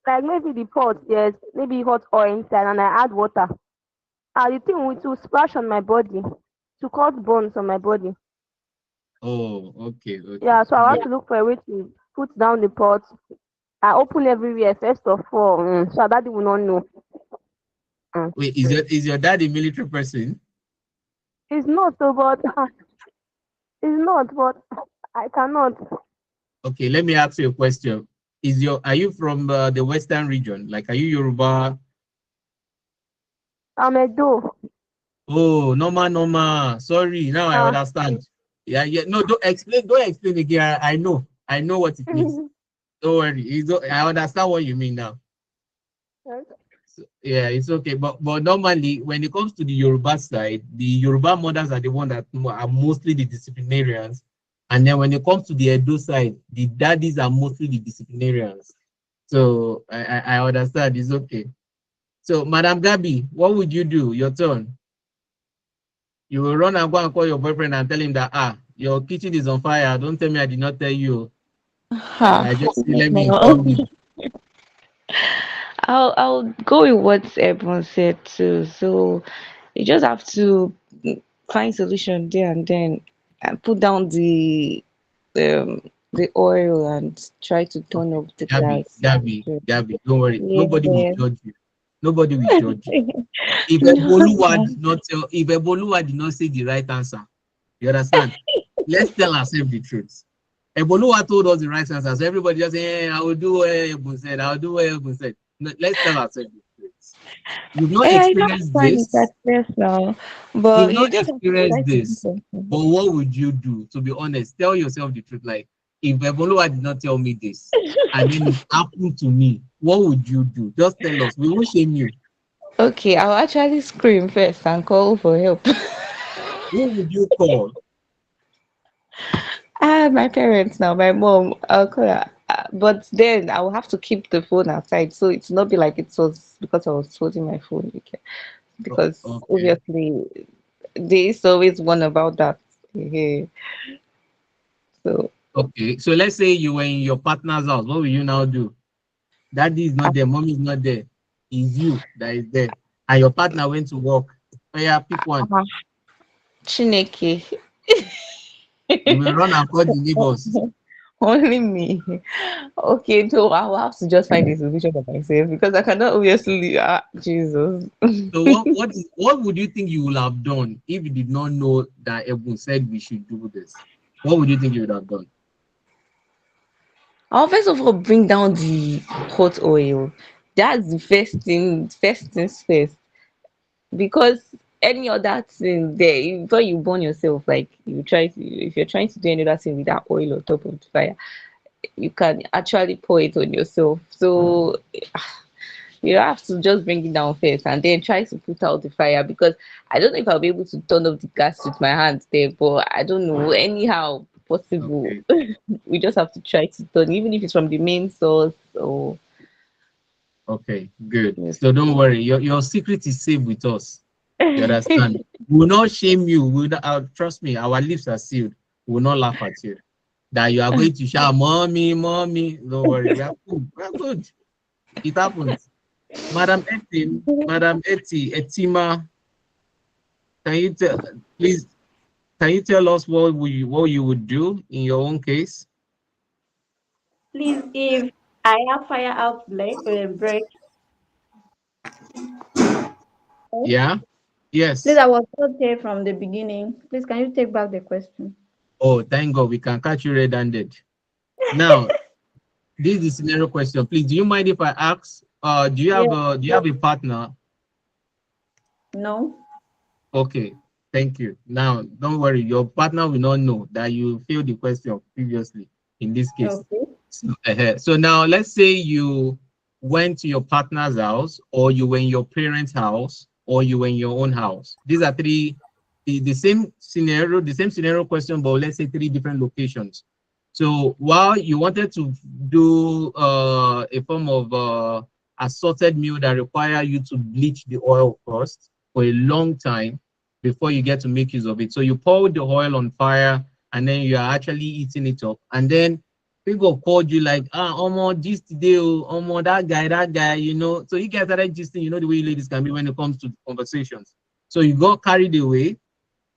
Like maybe the pot, yes, maybe hot oil inside, and I add water. The thing will splash on my body to cause burns on my body. Oh, okay, okay. Yeah, so I have to look for a way to put down the pot. I open everywhere first of all, so that they will not know. Mm. Wait, is your dad a military person? It's not so, but it's not, but I cannot. Okay, let me ask you a question. Are you from the Western region? Like, are you Yoruba? I'm a do. Oh, normal, normal. Sorry, now I Ah, understand. Yeah, yeah. No, don't explain again. I know what it means. Don't worry. I understand what you mean now. Yeah, it's okay. But normally, when it comes to the Yoruba side, the Yoruba mothers are the one that are mostly the disciplinarians. And then when it comes to the Edo side, the daddies are mostly the disciplinarians. So I understand. It's okay. So, Madam Gabi, what would you do? Your turn. You will run and go and call your boyfriend and tell him that, your kitchen is on fire. Don't tell me I did not tell you. I just say, let me No. inform you. I'll go with what everyone said too. So you just have to find solution there and then and put down um the oil and try to turn Okay. off the gas. Gabby, don't worry. Nobody will Yeah. judge you. Nobody will judge you. No. If Eboluwa did not say the right answer, you understand? Let's tell ourselves the truth. Eboluwa told us the right answer. So everybody just say, I will do what Ebun said. I'll do what Ebun said. No, let's tell ourselves the truth. You've not I don't experienced find it this. success now, You've but you not just have to try experienced to do this. something. But what would you do? To be honest, tell yourself the truth. Like, if Eboluwa did not tell me this, and then it happened to me, what would you do? Just tell us. We won't shame you. Okay, I'll actually scream first and call for help. Who would you call? My parents now, my mom, I'll call her. But then I will have to keep the phone outside, so it's not be like it was because I was holding my phone. Okay. Because Okay. obviously there's always one about that. Yeah. So Okay. So let's say you were in your partner's house. What will you now do? Daddy is not there. Mommy is not there. It's you that is there. And your partner went to work. Oh, yeah, pick one. uh, Chineke. You will run and call the neighbors. Only me. Okay, so I'll have to just find a solution for myself because I cannot obviously Jesus. So what would you think you would have done if you did not know that Ebun said we should do this? What would you think you would have done? I'll first of all bring down the hot oil. That's the first things first. Because any other thing there, before you burn yourself, like if you're trying to do any other thing with that oil on top of the fire, you can actually pour it on yourself. So you have to just bring it down first and then try to put out the fire because I don't know if I'll be able to turn off the gas with my hands there, but I don't know. Anyhow possible. Okay. We just have to try to turn, even if it's from the main source or Okay. Good. yes. So don't worry. Your secret is safe with us. You understand? We will not shame you. We will not, trust me, our lips are sealed. We will not laugh at you. That you are going to shout, mommy, mommy. Don't worry, we are good. We are good. It happens. Madam Etima, can you tell, please, can you tell us what you would do in your own case? Please, if I have fire outbreak, break, Yeah. please, Yes. I was not there from the beginning. Please, can you take back the question? Oh, thank God we can catch you red-handed. Now, this is the scenario question. Please, do you mind if I ask? Yes. Do you have a partner? No. Okay, thank you. Now, don't worry, your partner will not know that you failed the question previously in this case. Okay. So now let's say you went to your partner's house, or you were in your parents' house, or you were in your own house. These are the same scenario question, but let's say three different locations. So while you wanted to do a form of assorted meal that require you to bleach the oil first for a long time before you get to make use of it. So you pour the oil on fire, and then you are actually eating it up. And then people called you like, Omo, this today, Omo, that guy, you know. So you guys started gisting, you know the way ladies can be when it comes to conversations. So you got carried away,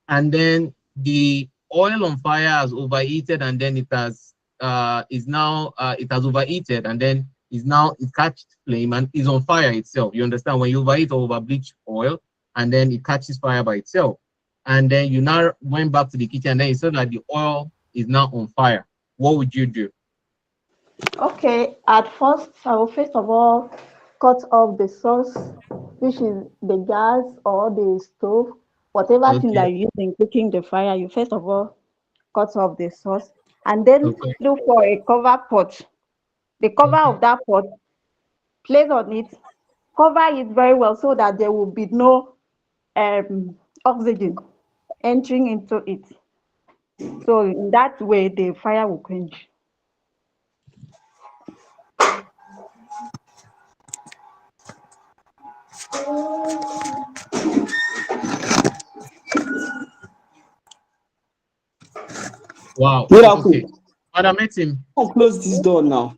and then the oil on fire has overheated, and then it has it has overheated, and then it catches flame and is on fire itself. You understand? When you overheat or over bleach oil, and then it catches fire by itself, and then you now went back to the kitchen, and then you saw that the oil is now on fire. What would you do? Okay. At first, I will first of all cut off the source, which is the gas or the stove, whatever thing that Okay. you use in cooking the fire. You first of all cut off the source, and then Okay. look for a cover pot. The cover Okay. of that pot, place on it, cover it very well so that there will be no oxygen entering into it. So in that way, the fire will quench. Wow. Miracle. Okay. Madam Etim, I'll close this door now.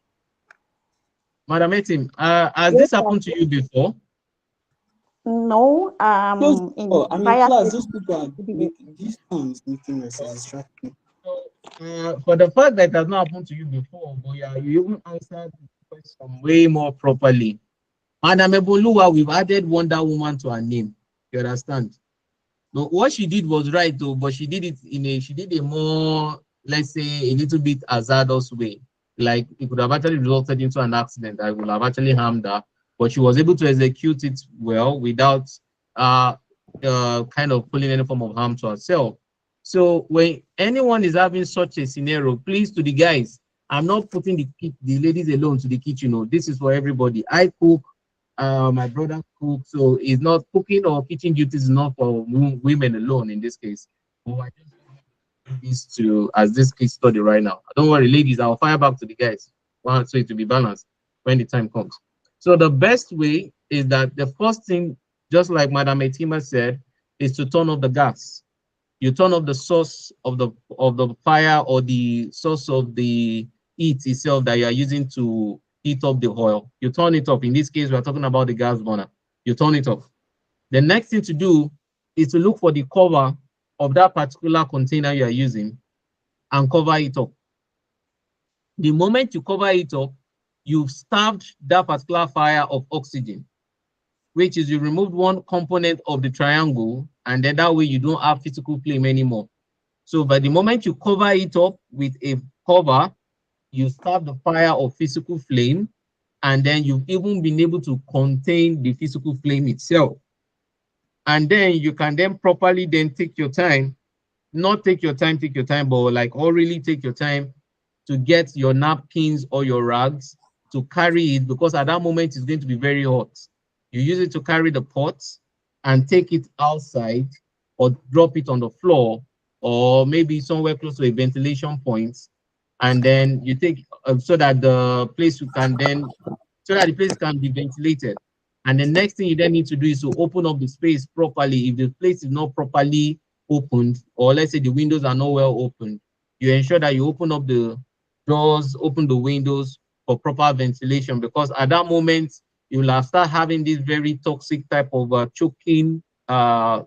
Madam Etim, has Yes, this happened to you before? no, Close the in door. I'm in fire class. Those safety. people are making this sound is making noise. It's distracting. So, for the fact that it has not happened to you before, but yeah, you even answered the question way more properly. Madam Eboluwa, we've added Wonder Woman to her name. You understand? But what she did was right though, but she did a more, let's say, a little bit hazardous way. Like it could have actually resulted into an accident that would have actually harmed her, but she was able to execute it well without uh kind of pulling any form of harm to herself. So when anyone is having such a scenario, please, to the guys, I'm not putting the ladies alone to the kitchen. No, this is for everybody. I cook, my brother cooks, so it's not cooking or kitchen duties is not for women alone in this case. But I just want this to as this case study right now. Don't worry, ladies, I'll fire back to the guys. Want it to be balanced when the time comes. So the best way is that the first thing, just like Madam Etima said, is to turn off the gas. You turn off the source of the fire, or the source of the heat itself that you are using to heat up the oil. You turn it off. In this case, we are talking about the gas burner. You turn it off. The next thing to do is to look for the cover of that particular container you are using and cover it up. The moment you cover it up, you've starved that particular fire of oxygen, which is you removed one component of the triangle, and then that way you don't have physical flame anymore. So by the moment you cover it up with a cover, you start the fire of physical flame, and then you've even been able to contain the physical flame itself. And then you can then properly then take your time, not take your time, but like really take your time to get your napkins or your rags to carry it, because at that moment it's going to be very hot. You use it to carry the pot and take it outside, or drop it on the floor, or maybe somewhere close to a ventilation point, and then you take so that the place can be ventilated, And the next thing you then need to do is to open up the space properly. If the place is not properly opened, or let's say the windows are not well opened, you ensure that you open up the doors, open the windows for proper ventilation, because at that moment you will have start having this very toxic type of choking, what's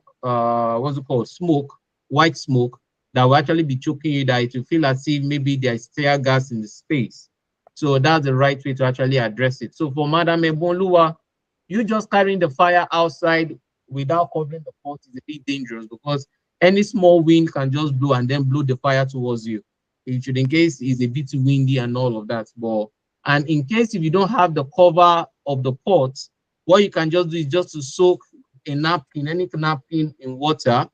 it called, smoke, white smoke, that will actually be choking you, that it will feel as if maybe there's tear gas in the space. So that's the right way to actually address it. So for Madam Ebonluwa, you just carrying the fire outside without covering the pot is a bit dangerous, because any small wind can just blow and then blow the fire towards you. It should, in case it's a bit windy and all of that. But and in case if you don't have the cover of the pot, what you can just do is just to soak a napkin, any napkin, in water.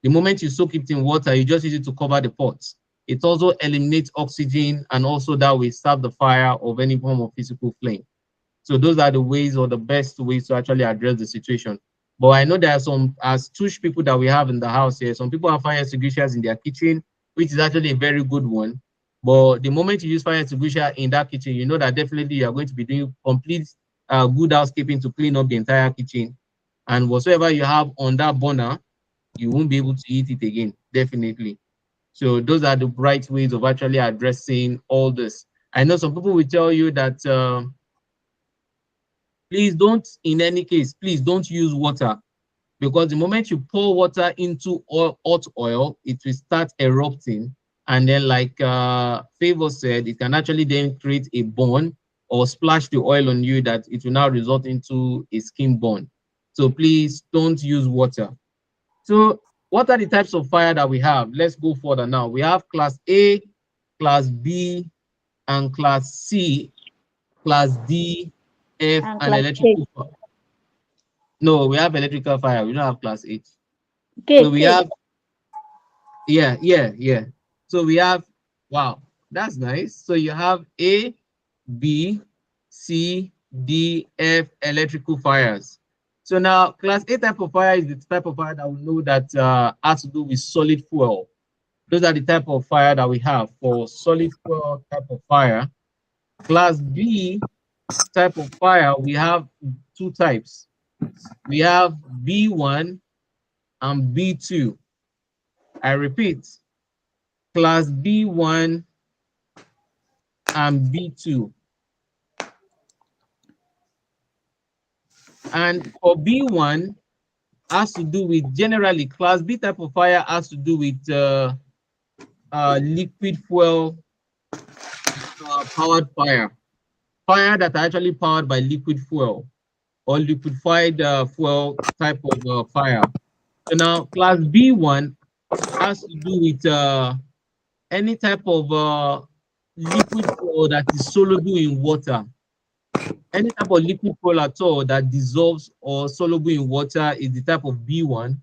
The moment you soak it in water, you just use it to cover the pot. It also eliminates oxygen, and also that will stop the fire of any form of physical flame. So those are the ways, or the best ways, to actually address the situation. But I know there are some, as tush people that we have in the house here, some people have fire extinguishers in their kitchen, which is actually a very good one. But the moment you use fire extinguisher in that kitchen, you know that definitely you are going to be doing complete good housekeeping to clean up the entire kitchen. And whatsoever you have on that burner, you won't be able to eat it again, definitely. So those are the right ways of actually addressing all this. I know some people will tell you that please don't, in any case, please don't use water, because the moment you pour water into hot oil, it will start erupting. And then, like Favor said, it can actually then create a burn or splash the oil on you, that it will now result into a skin burn. So please don't use water. So what are the types of fire that we have? Let's go further now. We have class A, class B, and class C, class D, F, And and class K. electrical fire. No, we have electrical fire. We don't have class H. So K, we K. have, yeah. So we have, wow, that's nice. So you have A, B, C, D, F, electrical fires. So now class A type of fire is the type of fire that we know that has to do with solid fuel. Those are the type of fire that we have for solid fuel type of fire. Class B type of fire, we have two types. We have B1 and B2. I repeat, class B1 and B2. And for B1, has to do with, generally, class B type of fire has to do with liquid fuel powered fire. Fire that are actually powered by liquid fuel or liquefied fuel type of fire. So now class B1 has to do with any type of liquid fuel that is soluble in water. Any type of liquid fuel at all that dissolves or soluble in water is the type of B1.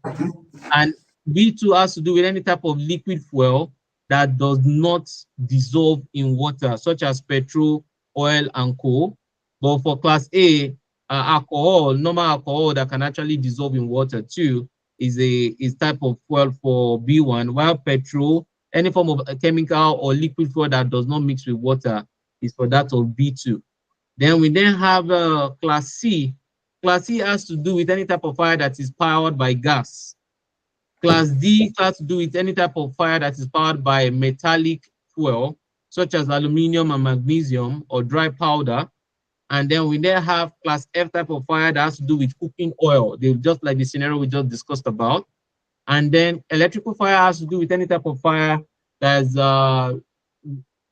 And B2 has to do with any type of liquid fuel that does not dissolve in water, such as petrol, oil, and coal. But for class A, alcohol, normal alcohol that can actually dissolve in water too, is type of fuel for B1, while petrol, any form of a chemical or liquid fuel that does not mix with water, is for that of B2. Then we then have class C. Class C has to do with any type of fire that is powered by gas. Class D has to do with any type of fire that is powered by metallic fuel, such as aluminum and magnesium or dry powder. And then we then have class F type of fire that has to do with cooking oil. They just like the scenario we just discussed about. And then electrical fire has to do with any type of fire that is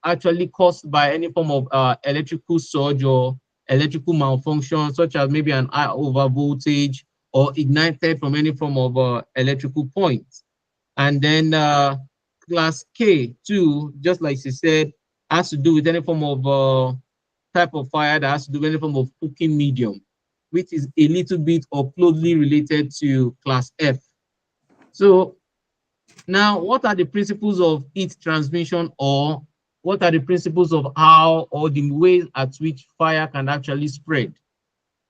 actually caused by any form of electrical surge or electrical malfunction, such as maybe an high over voltage or ignited from any form of electrical point. And then class K too, just like she said, has to do with any form of type of fire that has to do with any form of cooking medium, which is a little bit or closely related to class F. So now, what are the principles of heat transmission, or what are the principles of how, or the ways at which fire can actually spread?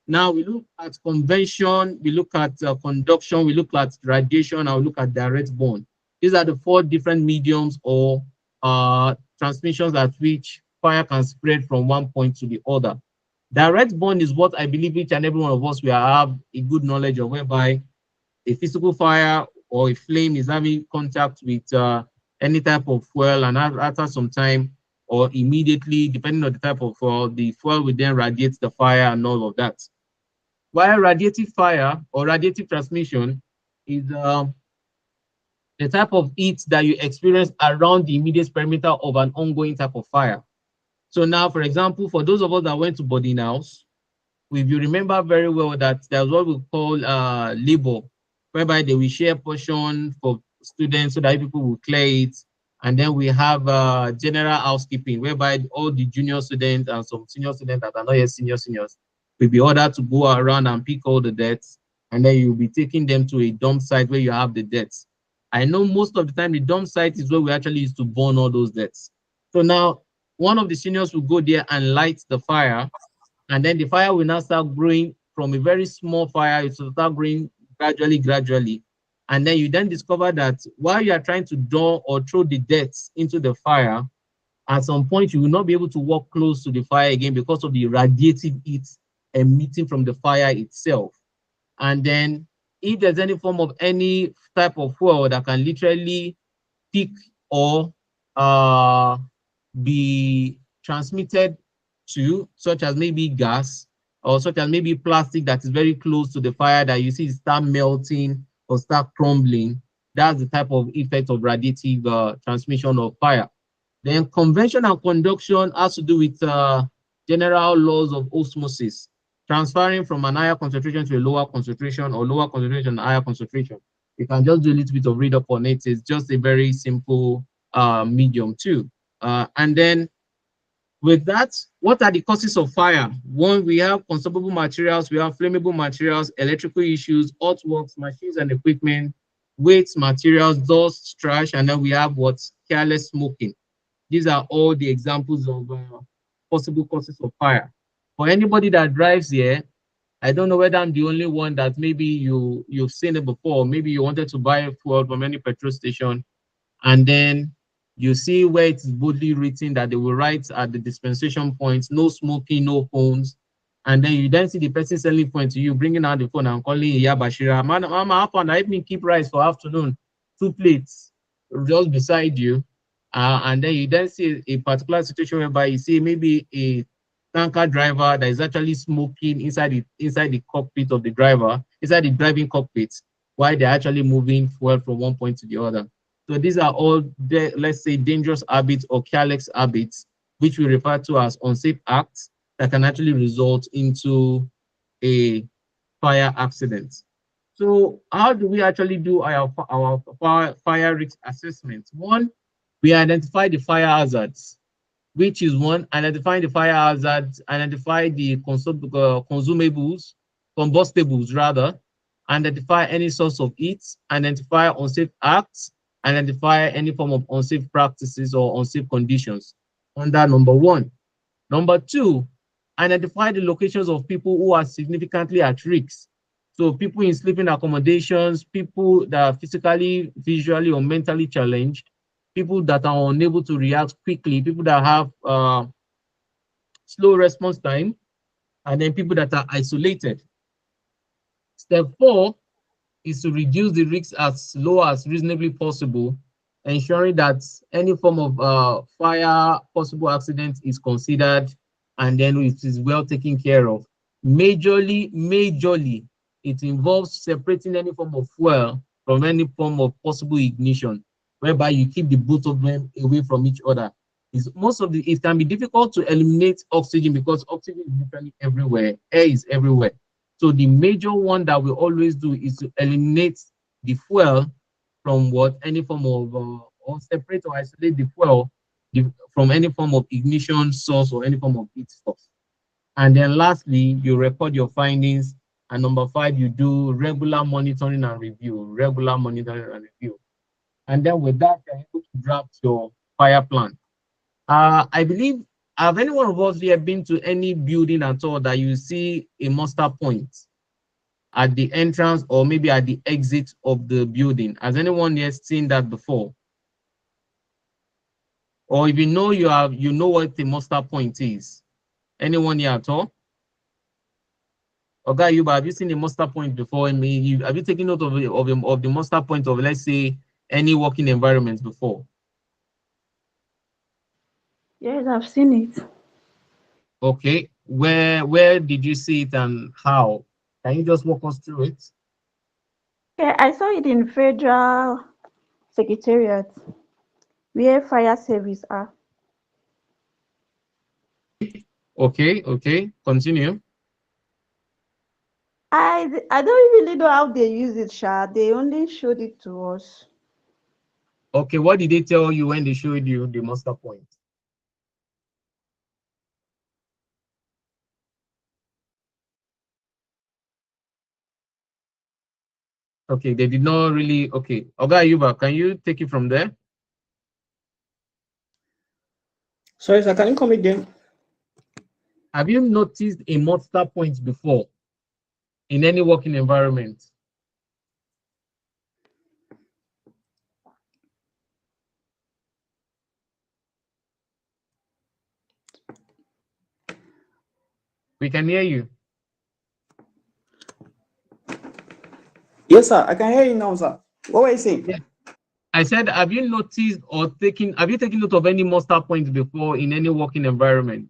Now we look at convention, we look at conduction, we look at radiation, and we look at direct burn. These are the four different mediums or transmissions at which fire can spread from one point to the other. Direct burn is what I believe each and every one of us will have a good knowledge of, whereby a physical fire or a flame is having contact with any type of fuel, and after some time or immediately, depending on the type of fuel, the fuel will then radiate the fire and all of that. While radiative fire or radiative transmission is the type of heat that you experience around the immediate perimeter of an ongoing type of fire. So now, for example, for those of us that went to boarding house, if you remember very well that there's what we call labor, whereby they will share portion for students so that people will clear it. And then we have general housekeeping, whereby all the junior students and some senior students that are not yet seniors will be ordered to go around and pick all the debts. And then you'll be taking them to a dump site where you have the debts. I know most of the time the dump site is where we actually used to burn all those debts. So now one of the seniors will go there and light the fire, and then the fire will now start growing from a very small fire. It will start growing gradually. And then you then discover that while you are trying to draw or throw the debts into the fire, at some point you will not be able to walk close to the fire again because of the radiative heat emitting from the fire itself. And then if there's any form of any type of fuel that can literally pick or be transmitted to, such as maybe gas or such as maybe plastic that is very close to the fire that you see start melting or start crumbling, that's the type of effect of radiative transmission of fire. Then convection and conduction has to do with general laws of osmosis, transferring from an higher concentration to a lower concentration or lower concentration to higher concentration. You can just do a little bit of read up on it. It's just a very simple medium too. And then with that, what are the causes of fire? One, we have consumable materials, we have flammable materials, electrical issues, earthworks, machines and equipment, waste materials, dust, trash, and then we have what's careless smoking. These are all the examples of possible causes of fire. For anybody that drives here, I don't know whether I'm the only one that maybe you've seen it before. Maybe you wanted to buy fuel from any petrol station, and then you see where it's boldly written that they will write at the dispensation points, no smoking, no phones. And then you then see the person selling phone to you, bringing out the phone and calling Yabashira. Mama, how fun, I even keep rice for afternoon, 2 plates just beside you. And then you then see a particular situation whereby you see maybe a tanker driver that is actually smoking inside the cockpit of the driver, inside the driving cockpit, while they're actually moving fuel from one point to the other. So these are all, let's say, dangerous habits or careless habits, which we refer to as unsafe acts that can actually result into a fire accident. So how do we actually do our fire risk assessment? One, we identify the fire hazards, which is one, identifying the fire hazards, identify the consumables, combustibles rather, identify any source of heat, identify unsafe acts, identify any form of unsafe practices or unsafe conditions under number one. Number two, identify the locations of people who are significantly at risk. So people in sleeping accommodations, people that are physically, visually, or mentally challenged, people that are unable to react quickly, people that have slow response time, and then people that are isolated. Step 4 is to reduce the risks as low as reasonably possible, ensuring that any form of fire possible accident is considered and then it is well taken care of. Majorly, it involves separating any form of fuel from any form of possible ignition, whereby you keep the both of them away from each other. It can be difficult to eliminate oxygen because oxygen is literally everywhere, air is everywhere. So the major one that we always do is to eliminate the fuel from any form of, or separate or isolate the fuel from any form of ignition source or any form of heat source. And then lastly, you record your findings. And number 5, you do regular monitoring and review, And then with that, you're able to draft your fire plan. I believe, have any one of us here been to any building at all that you see a muster point at the entrance or maybe at the exit of the building? Has anyone here seen that before? Or if you know, you know what the muster point is? Anyone here at all? Okay, you, but have you seen a muster point before? I mean, have you taken note of the muster point of, let's say, any working environment before? Yes, I've seen it. Okay, where did you see it and how? Can you just walk us through it? Okay, I saw it in Federal Secretariat where fire service are. Okay, continue. I don't really know how they use it, Sha. They only showed it to us. Okay, what did they tell you when they showed you the muster point? Okay, they did not really. Okay, Oga Yuba, can you take it from there? Sorry, sir, can you come again? Have you noticed a muster point before in any working environment? We can hear you. Yes, sir, I can hear you now, sir. What were you saying? Yeah. I said, have you noticed or have you taken note of any muster point before in any working environment?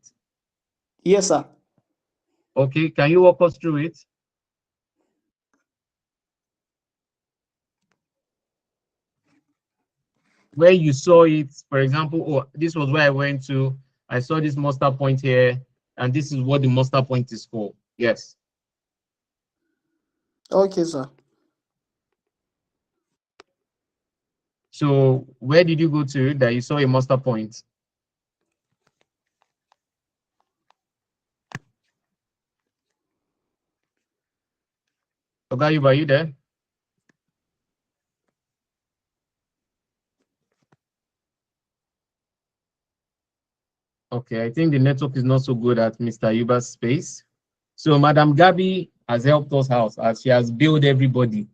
Yes, sir. Okay, can you walk us through it? Where you saw it, for example, oh, this was where I went to. I saw this muster point here, and this is what the muster point is for. Yes. Okay, sir. So where did you go to that you saw a muster point? Okay, are you there? Okay, I think the network is not so good at Mr. Yuba's space. So Madam Gabby has helped us out as she has billed everybody.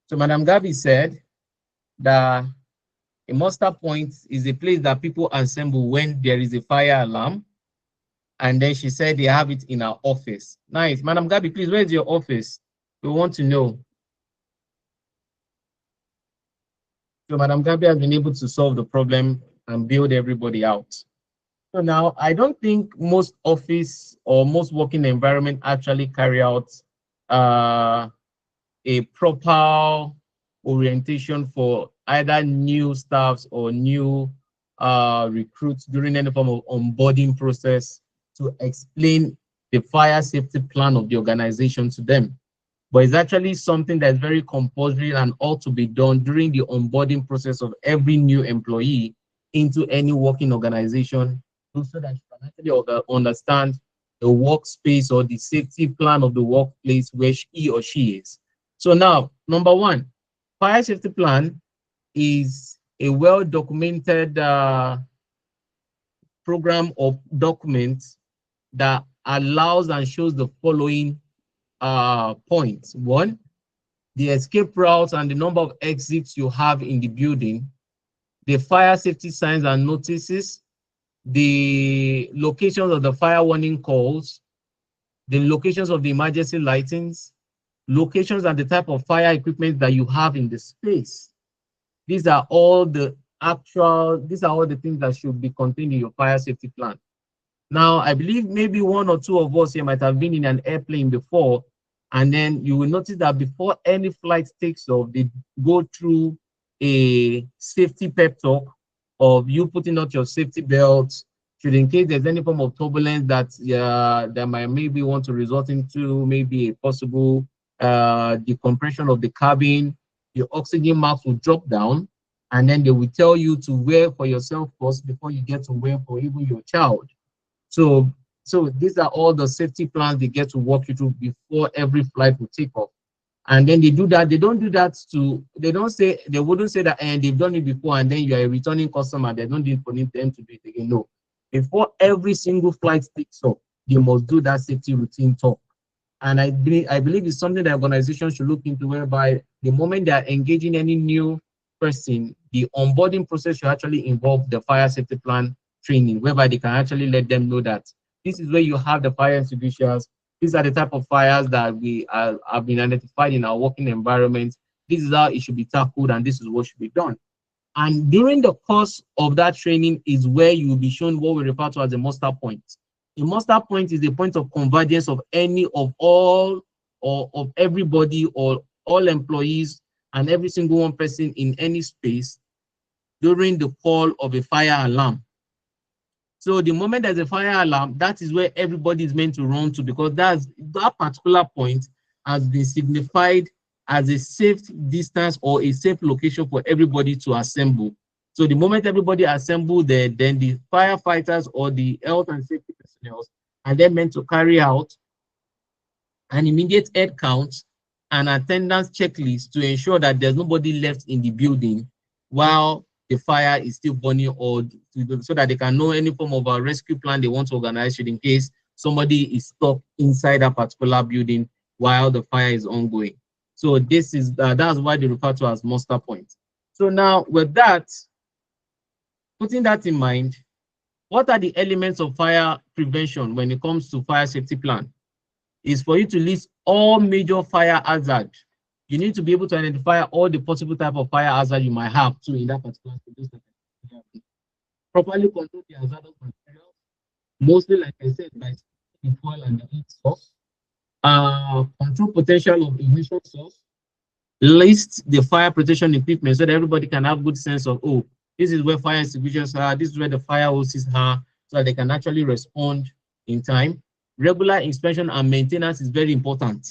So Madam Gabby said that a muster point is a place that people assemble when there is a fire alarm. And then she said they have it in her office. Nice. Madam Gabby, please, where's your office? We want to know. So Madam Gabby has been able to solve the problem and build everybody out. So now I don't think most office or most working environment actually carry out a proper orientation for either new staffs or new recruits during any form of onboarding process to explain the fire safety plan of the organization to them. But it's actually something that's very compulsory and ought to be done during the onboarding process of every new employee into any working organization, so that you can actually understand the workspace or the safety plan of the workplace where he or she is. So now, number one, fire safety plan is a well-documented program of documents that allows and shows the following points. One, the escape routes and the number of exits you have in the building, the fire safety signs and notices, the locations of the fire warning calls, the locations of the emergency lightings, locations and the type of fire equipment that you have in the space. These are all the things that should be contained in your fire safety plan. Now, I believe maybe one or two of us here might have been in an airplane before, and then you will notice that before any flight takes off, they go through a safety pep talk of you putting out your safety belts, should in case there's any form of turbulence that might maybe want to result into maybe a possible decompression of the cabin, your oxygen mask will drop down, and then they will tell you to wear for yourself first before you get to wear for even your child. So these are all the safety plans they get to walk you through before every flight will take off. And then they do that. They don't do that they wouldn't say that, and they've done it before and then you are a returning customer. They don't need for them to do it again. No. Before every single flight takes off, they must do that safety routine talk. And I believe it's something that organizations should look into, whereby the moment they are engaging any new person, the onboarding process should actually involve the fire safety plan training, whereby they can actually let them know that this is where you have the fire extinguishers, These are the type of fires that we have been identified in our working environment. This is how it should be tackled, and this is what should be done. And during the course of that training is where you will be shown what we refer to as a muster point. A muster point is the point of convergence of any of all or of everybody or all employees and every single one person in any space during the call of a fire alarm. So the moment there's a fire alarm, that is where everybody is meant to run to, because that particular point has been signified as a safe distance or a safe location for everybody to assemble. So the moment everybody assemble there, then the firefighters or the health and safety personnel are then meant to carry out an immediate head count and attendance checklist to ensure that there's nobody left in the building while the fire is still burning, or so that they can know any form of a rescue plan they want to organize in case somebody is stuck inside a particular building while the fire is ongoing. So this is that's why they refer to as muster point. So now with that, putting that in mind, what are the elements of fire prevention when it comes to fire safety plan? Is for you to list all major fire hazards. You need to be able to identify all the possible type of fire hazard you might have too in that particular space. Properly control the hazardous materials, mostly like I said, by the fuel and the heat source. Control potential of ignition source. List the fire protection equipment so that everybody can have good sense of, oh, this is where fire extinguishers are, this is where the fire hoses are, so that they can actually respond in time. Regular inspection and maintenance is very important.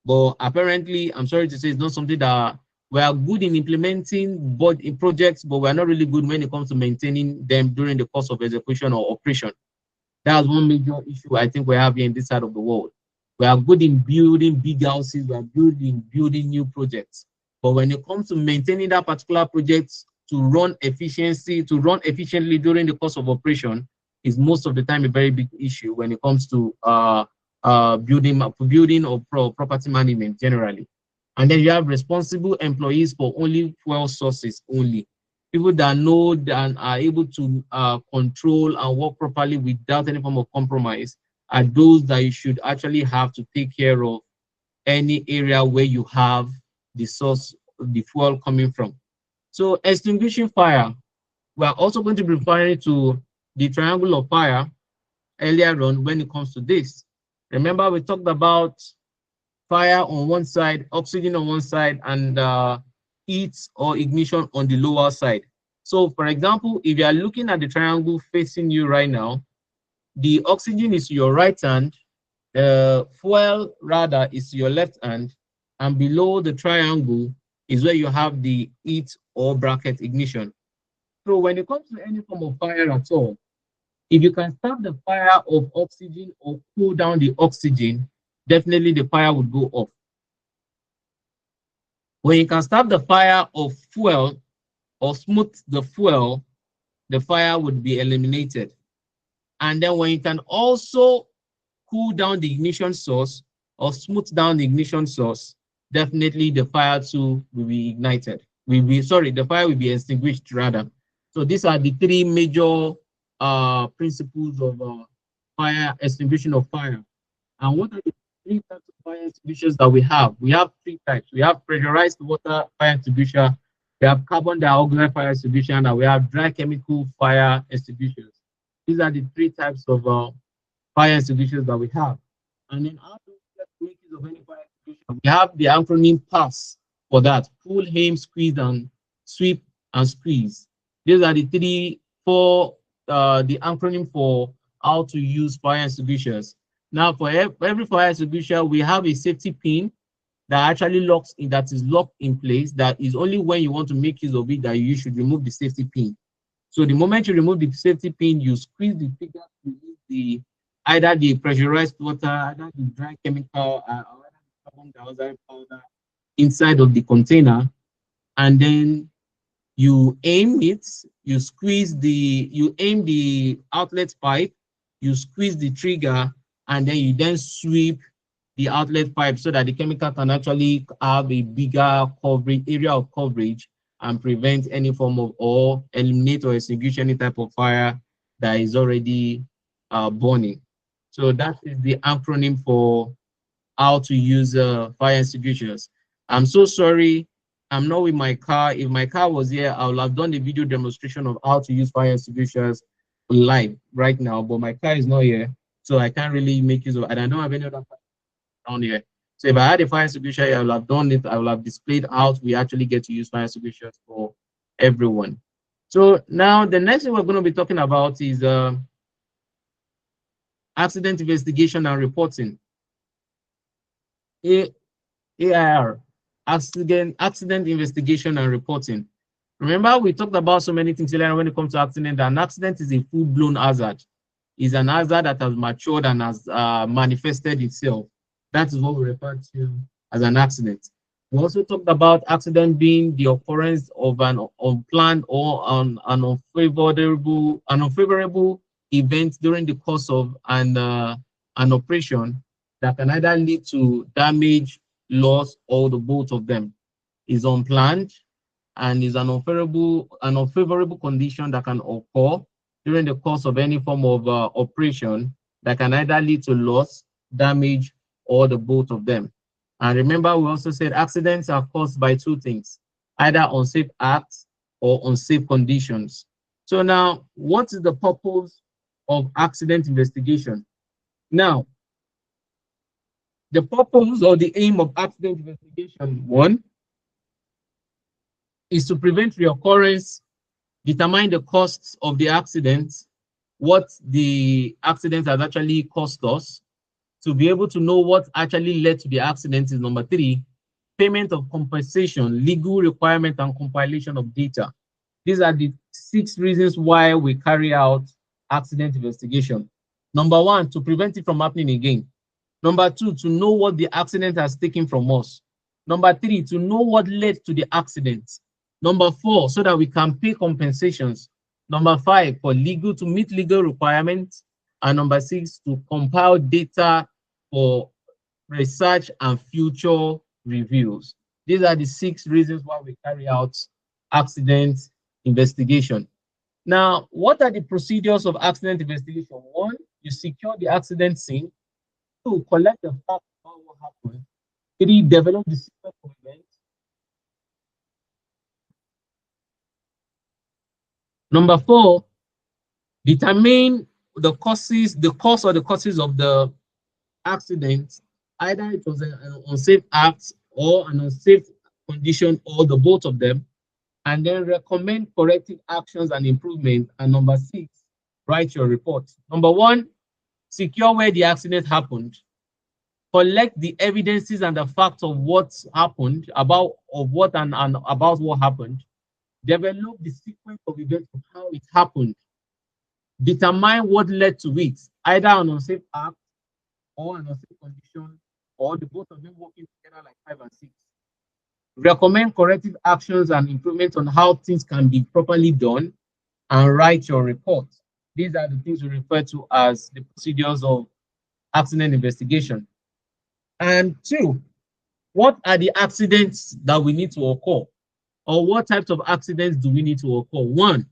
But apparently, I'm sorry to say, it's not something that we are good in implementing in projects, but we're not really good when it comes to maintaining them during the course of execution or operation. That's one major issue I think we have here in this side of the world. We are good in building big houses, we are good in building new projects. But when it comes to maintaining that particular project to run efficiently during the course of operation is most of the time a very big issue when it comes to building or property management generally. And then you have responsible employees for only fuel sources only. People that know and are able to control and work properly without any form of compromise are those that you should actually have to take care of any area where you have the source of the fuel coming from. So extinguishing fire, we are also going to be referring to the triangle of fire earlier on when it comes to this. Remember, we talked about fire on one side, oxygen on one side, and heat or ignition on the lower side. So for example, if you are looking at the triangle facing you right now, the oxygen is your right hand, fuel rather is your left hand, and below the triangle is where you have the heat or bracket ignition. So when it comes to any form of fire at all, if you can stop the fire of oxygen or cool down the oxygen, definitely the fire would go off. When you can stop the fire of fuel or smooth the fuel, the fire would be eliminated. And then when you can also cool down the ignition source or smooth down the ignition source, definitely the fire too will be ignited. The fire will be extinguished rather. So these are the three major principles of fire extinguishing of fire. And what are the three types of fire extinguishers that we have? We have three types. We have pressurized water fire extinguisher, we have carbon dioxide fire extinguisher, and we have dry chemical fire extinguishers. These are the three types of fire extinguishers that we have. And then how do we make use of any fire extinguisher? We have the acronym PASS for that: pull, aim, squeeze, and sweep and squeeze. These are the the acronym for how to use fire extinguishers. Now, for every fire extinguisher, we have a safety pin that actually that is locked in place. That is only when you want to make use of it that you should remove the safety pin. So the moment you remove the safety pin, you squeeze the trigger to use either the pressurized water, either the dry chemical, or the carbon dioxide powder inside of the container, and then you aim it, you aim the outlet pipe, you squeeze the trigger, and then you sweep the outlet pipe so that the chemical can actually have a bigger area of coverage and prevent any form of, or eliminate or extinguish any type of fire that is already burning. So that is the acronym for how to use fire extinguishers. I'm so sorry, I'm not with my car. If my car was here, I would have done a video demonstration of how to use fire extinguishers live right now, but my car is not here, so I can't really make use of it, and I don't have any other car down here. So if I had a fire extinguisher here, I will have done it. I will have displayed how we actually get to use fire extinguishers for everyone. So now the next thing we're going to be talking about is accident investigation and reporting. AIR, accident investigation and reporting. Remember, we talked about so many things earlier when it comes to accident. An accident is a full-blown hazard. It's an hazard that has matured and has manifested itself. That is what we refer to as an accident. We also talked about accident being the occurrence of an unplanned or an unfavorable event during the course of an operation that can either lead to damage, loss, or the both of them. Is unplanned and is an unfavorable condition that can occur during the course of any form of operation that can either lead to loss, damage, or the both of them. And remember, we also said accidents are caused by two things, either unsafe acts or unsafe conditions. So now, what is the purpose of accident investigation? Now, the purpose or the aim of accident investigation, one, is to prevent reoccurrence, determine the costs of the accident, what the accident has actually cost us. To be able to know what actually led to the accident is number three, payment of compensation, legal requirement, and compilation of data. These are the 6 reasons why we carry out accident investigation. Number one, to prevent it from happening again. Number two, to know what the accident has taken from us. Number three, to know what led to the accident. Number four, so that we can pay compensations. Number five, for legal to meet legal requirements. And number six, to compile data for research and future reviews. These are the 6 reasons why we carry out accident investigation. Now, what are the procedures of accident investigation? One, you secure the accident scene. Two, collect the facts about what happened. Three, develop the sequence of events. Number four, determine the cause or the causes of the accident. Either it was an unsafe act or an unsafe condition or the both of them. And then recommend corrective actions and improvement. And number six, write your report. Number one, secure where the accident happened. Collect the evidences and the facts of what happened, about what happened. Develop the sequence of events of how it happened. Determine what led to it, either an unsafe act or an unsafe condition, or the both of them working together like 5 and 6. Recommend corrective actions and improvements on how things can be properly done, and write your report. These are the things we refer to as the procedures of accident investigation. And two, what are the accidents that we need to occur? Or what types of accidents do we need to occur? One,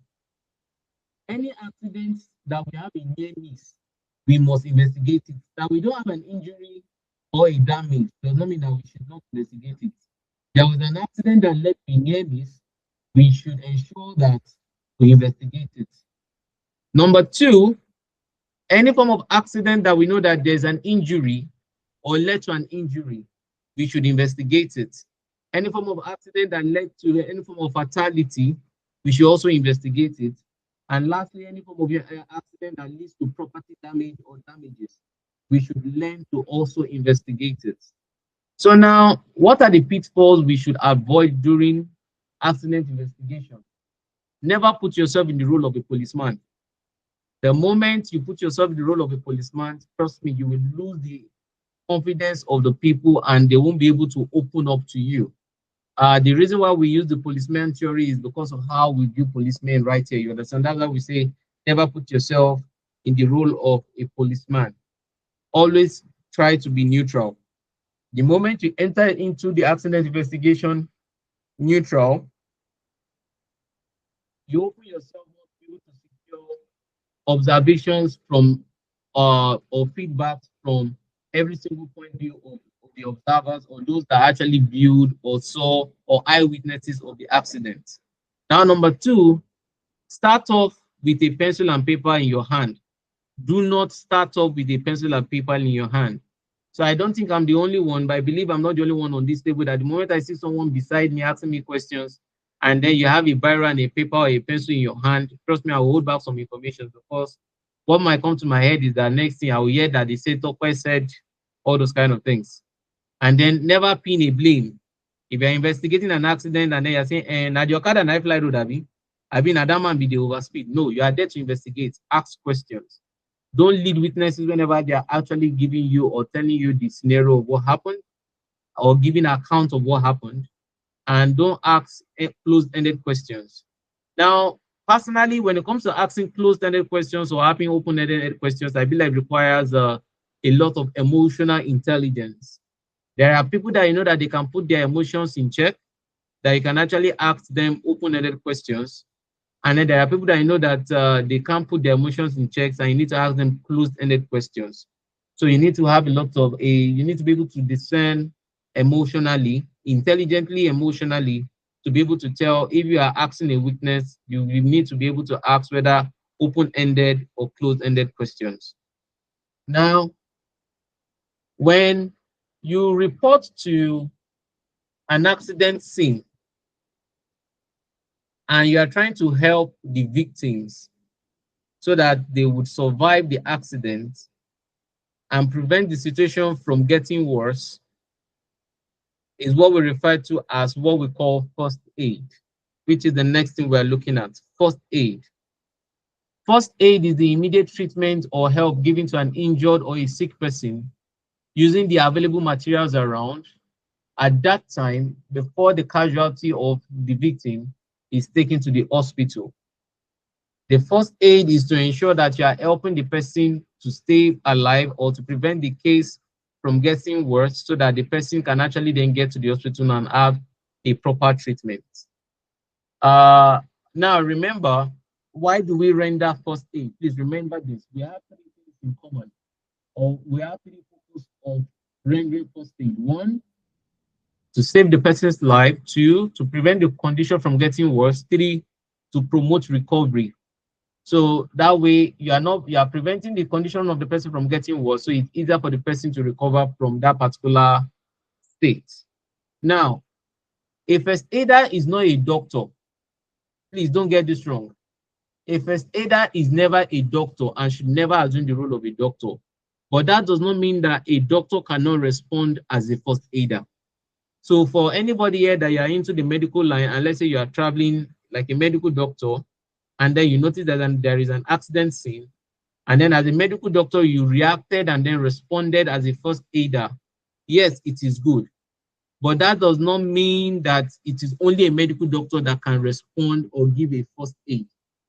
any accidents that we have a near miss, we must investigate it. That we don't have an injury or a damage does not mean that we should not investigate it. There was an accident that led to a near miss, we should ensure that we investigate it. Number two, any form of accident that we know that there's an injury or led to an injury, we should investigate it. Any form of accident that led to any form of fatality, we should also investigate it. And lastly, any form of accident that leads to property damage or damages, we should learn to also investigate it. So now, what are the pitfalls we should avoid during accident investigation? Never put yourself in the role of a policeman. The moment you put yourself in the role of a policeman, trust me, you will lose the confidence of the people and they won't be able to open up to you. The reason why we use the policeman theory is because of how we view policemen right here. You understand? That's why we say never put yourself in the role of a policeman. Always try to be neutral. The moment you enter into the accident investigation neutral, you open yourself up to be able to secure observations from or feedback from every single point of view of the observers or those that actually viewed or saw or eyewitnesses of the accident. Now, number two, start off with a pencil and paper in your hand. Do not start off with a pencil and paper in your hand. So I don't think I'm the only one, but I believe I'm not the only one on this table that the moment I see someone beside me asking me questions, and then you have a biro and a paper or a pencil in your hand, trust me, I will hold back some information because what might come to my head is that next thing I will hear that they say Tokwe said all those kind of things. And then never pin a blame. If you're investigating an accident and then you're saying, and your car and I fly road, I've been that man be the overspeed. No, you are there to investigate, ask questions. Don't lead witnesses whenever they are actually giving you or telling you the scenario of what happened or giving account of what happened. And don't ask closed-ended questions. Now, personally, when it comes to asking closed-ended questions or having open-ended questions, I believe it requires a lot of emotional intelligence. There are people that you know that they can put their emotions in check, that you can actually ask them open-ended questions. And then there are people that you know that they can't put their emotions in checks and you need to ask them closed-ended questions. So you need to have a lot of you need to be able to discern emotionally, intelligently, emotionally, to be able to tell if you are asking a witness, you need to be able to ask whether open-ended or closed-ended questions. Now, when you report to an accident scene and you are trying to help the victims so that they would survive the accident and prevent the situation from getting worse, is what we refer to as what we call first aid, which is the next thing we're looking at. First aid. First aid is the immediate treatment or help given to an injured or a sick person using the available materials around at that time before the casualty of the victim is taken to the hospital. The first aid is to ensure that you are helping the person to stay alive or to prevent the case from getting worse so that the person can actually then get to the hospital and have a proper treatment. Uh, Now, remember, why do we render first aid? Please remember this. We have three things in common, or we have three focus of rendering first aid. One, to save the person's life. Two, to prevent the condition from getting worse. Three, to promote recovery. So that way you are preventing the condition of the person from getting worse. So it's easier for the person to recover from that particular state. Now, a first aider is not a doctor. Please don't get this wrong. A first aider is never a doctor and should never assume the role of a doctor. But that does not mean that a doctor cannot respond as a first aider. So for anybody here that you are into the medical line, and let's say you are traveling like a medical doctor, and then you notice that there is an accident scene, and then as a medical doctor, you reacted and then responded as a first aider. Yes, it is good. But that does not mean that it is only a medical doctor that can respond or give a first aid.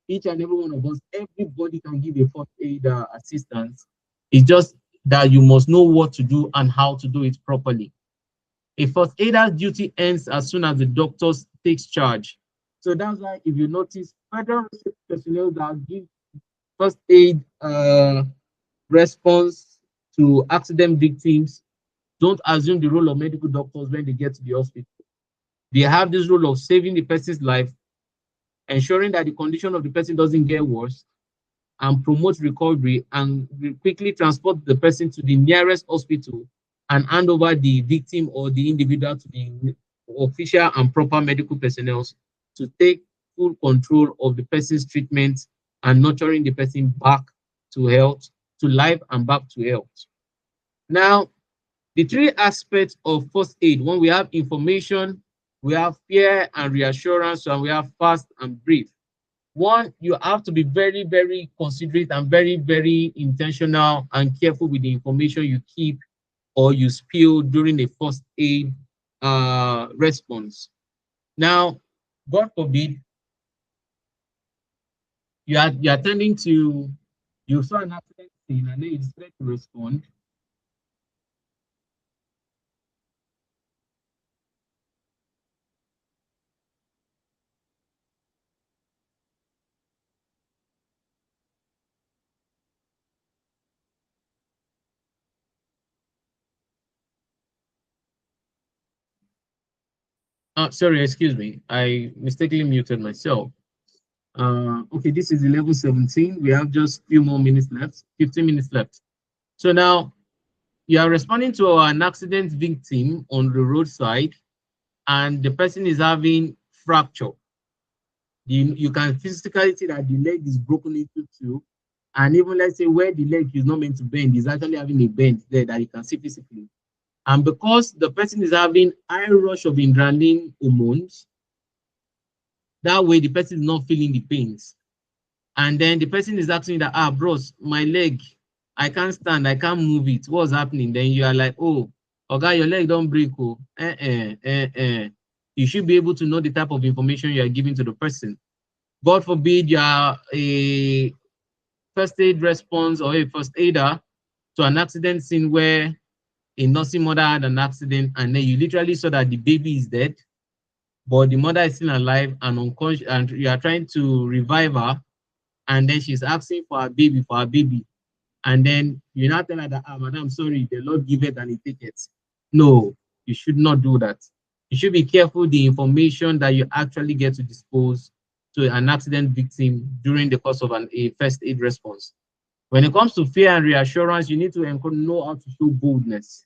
Each and every one of us, everybody can give a first aid assistance. It's just that you must know what to do and how to do it properly. A first aider's duty ends as soon as the doctor takes charge. So that's why if you notice, federal personnel that give first aid response to accident victims don't assume the role of medical doctors when they get to the hospital. They have this role of saving the person's life, ensuring that the condition of the person doesn't get worse, and promote recovery and quickly transport the person to the nearest hospital and hand over the victim or the individual to the official and proper medical personnel to take full control of the person's treatment and nurturing the person back to health, to life and back to health. Now, the three aspects of first aid: when we have information, we have fear and reassurance, and we have fast and brief. One, you have to be very, very considerate and very, very intentional and careful with the information you keep or you spill during a first aid response. Now, God forbid, you're attending to, you saw an accident scene and then you decided to respond. Sorry, excuse me. I mistakenly muted myself. Okay, this is 11:17. We have just few more minutes left, 15 minutes left. So now you are responding to an accident victim on the roadside, and the person is having fracture. You can physically see that the leg is broken into two, and even let's say where the leg is not meant to bend is actually having a bend there that you can see physically. And because the person is having high rush of adrenaline hormones, that way the person is not feeling the pains. And then the person is asking that, bros, my leg, I can't stand, I can't move it. What's happening? Then you are like, oh, okay, your leg don't break. Oh, You should be able to know the type of information you are giving to the person. God forbid you are a first aid response or a first aider to an accident scene where a nursing mother had an accident and then you literally saw that the baby is dead, but the mother is still alive and unconscious, and you are trying to revive her, and then she's asking for a baby, and then you now tell her that, madam, sorry, the Lord give it and he take it. No, you should not do that. You should be careful the information that you actually get to dispose to an accident victim during the course of a first aid response. When it comes to fear and reassurance, you need to know how to show boldness.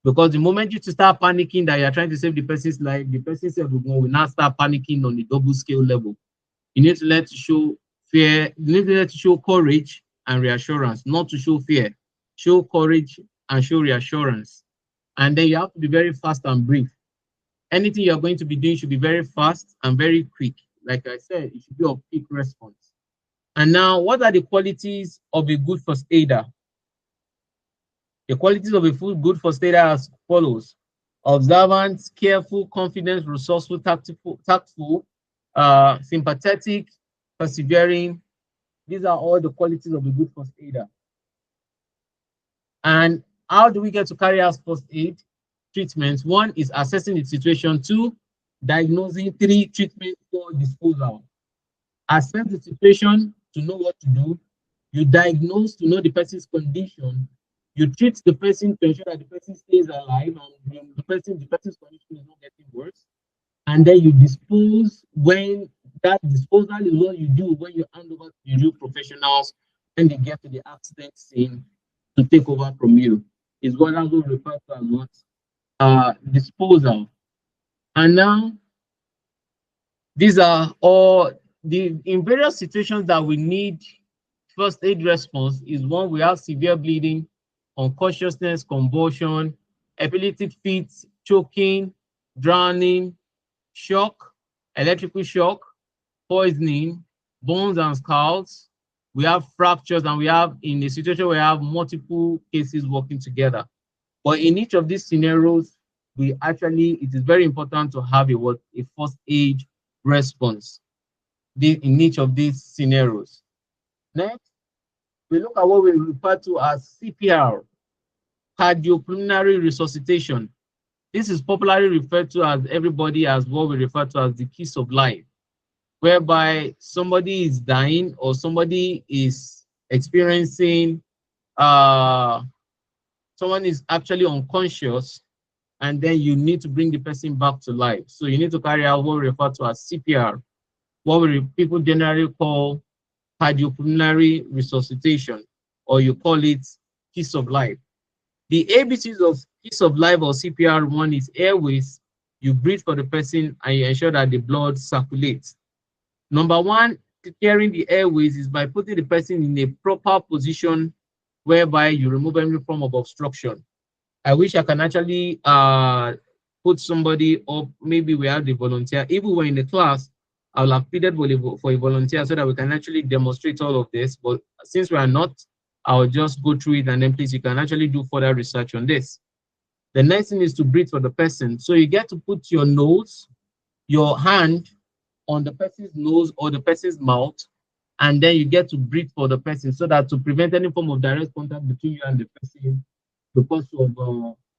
Because the moment you start panicking that you're trying to save the person's life, the person will now start panicking on the double scale level. You need to let to show fear, you need to let to show courage and reassurance, not to show fear. Show courage and show reassurance. And then you have to be very fast and brief. Anything you're going to be doing should be very fast and very quick. Like I said, it should be a quick response. And now, what are the qualities of a good first aider? The qualities of a good first aider as follows: observant, careful, confident, resourceful, tactful, sympathetic, persevering. These are all the qualities of a good first aider. And how do we get to carry out first aid treatments? One is assessing the situation. Two, diagnosing. Three, treatment. Four, disposal. Assess the situation to know what to do. You diagnose to know the person's condition. You treat the person to ensure that the person stays alive and the person's condition is not getting worse. And then you dispose when that disposal is what you do when you hand over to the real professionals when they get to the accident scene to take over from you. Is what I will refer to as what disposal. And now these are all the in various situations that we need first aid response is one we have severe bleeding, unconsciousness, convulsion, epileptic fits, choking, drowning, shock, electrical shock, poisoning, bones and skulls. We have fractures, and we have in a situation where we have multiple cases working together. But in each of these scenarios, it is very important to have a first aid response in each of these scenarios. Next, we look at what we refer to as CPR, cardiopulmonary resuscitation. This is popularly referred to as everybody as what we refer to as the kiss of life, whereby somebody is dying or somebody is experiencing, someone is actually unconscious, and then you need to bring the person back to life. So you need to carry out what we refer to as CPR, what people generally call cardiopulmonary resuscitation, or you call it kiss of life. The ABCs of kiss of life or CPR: one is airways. You breathe for the person and you ensure that the blood circulates. Number one, clearing the airways is by putting the person in a proper position whereby you remove any form of obstruction. I wish I can actually put somebody up. Maybe we have the volunteer. If we were in the class, I will have pleaded for a volunteer so that we can actually demonstrate all of this. But since we are not, I'll just go through it, and then please, you can actually do further research on this. The next thing is to breathe for the person. So you get to put your hand on the person's nose or the person's mouth, and then you get to breathe for the person so that to prevent any form of direct contact between you and the person because of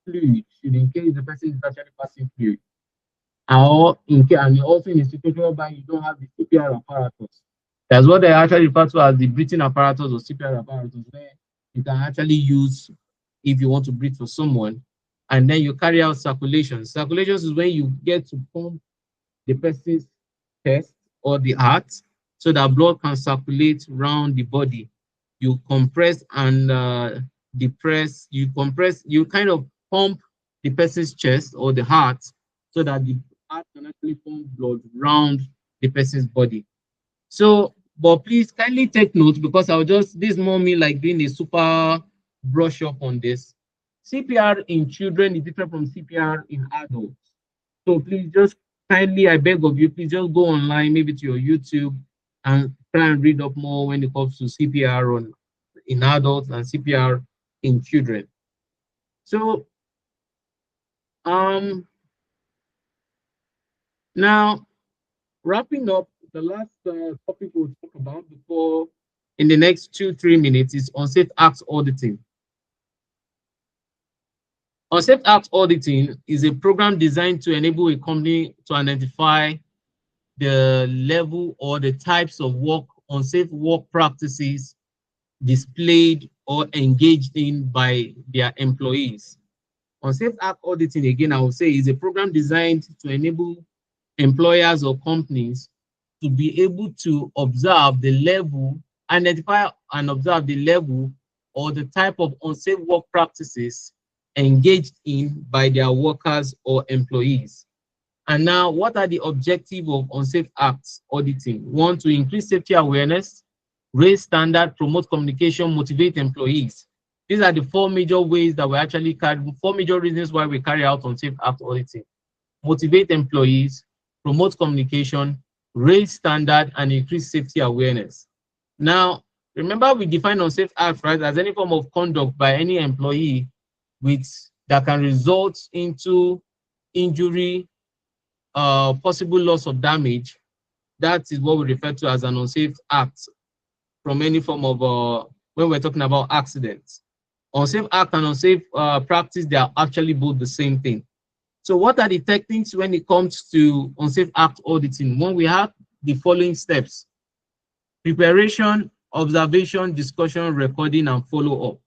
fluid, should in case the person is actually passing fluid. Or and also in a situation whereby you don't have the CPR apparatus. That's what they actually refer to as the breathing apparatus or CPR apparatus, where you can actually use if you want to breathe for someone. And then you carry out circulation. Circulation is when you get to pump the person's chest or the heart so that blood can circulate around the body. You compress and depress, you kind of pump the person's chest or the heart so that the heart can actually pump blood around the person's body. So, but please kindly take note because this more me like doing a super brush up on this. CPR in children is different from CPR in adults. So please just kindly, I beg of you, please just go online, maybe to your YouTube, and try and read up more when it comes to CPR in adults and CPR in children. So now wrapping up, the last topic we'll talk about before in the next 2-3 minutes is unsafe acts auditing. Unsafe acts auditing is a program designed to enable a company to identify the level or the types of unsafe work practices displayed or engaged in by their employees. Unsafe act auditing, again, I will say, is a program designed to enable employers or companies to be able to observe the level, identify and observe the level or the type of unsafe work practices engaged in by their workers or employees. And now, what are the objectives of unsafe acts auditing? One, to increase safety awareness, raise standard, promote communication, motivate employees. These are the four major ways that we actually four major reasons why we carry out unsafe act auditing. Motivate employees, promote communication, raise standard, and increase safety awareness. Now, remember we define unsafe acts, right, as any form of conduct by any employee that can result into injury, possible loss of damage. That is what we refer to as an unsafe act from any form of, when we're talking about accidents. Unsafe act and unsafe practice, they are actually both the same thing. So what are the techniques when it comes to unsafe act auditing? One, we have the following steps: preparation, observation, discussion, recording, and follow-up.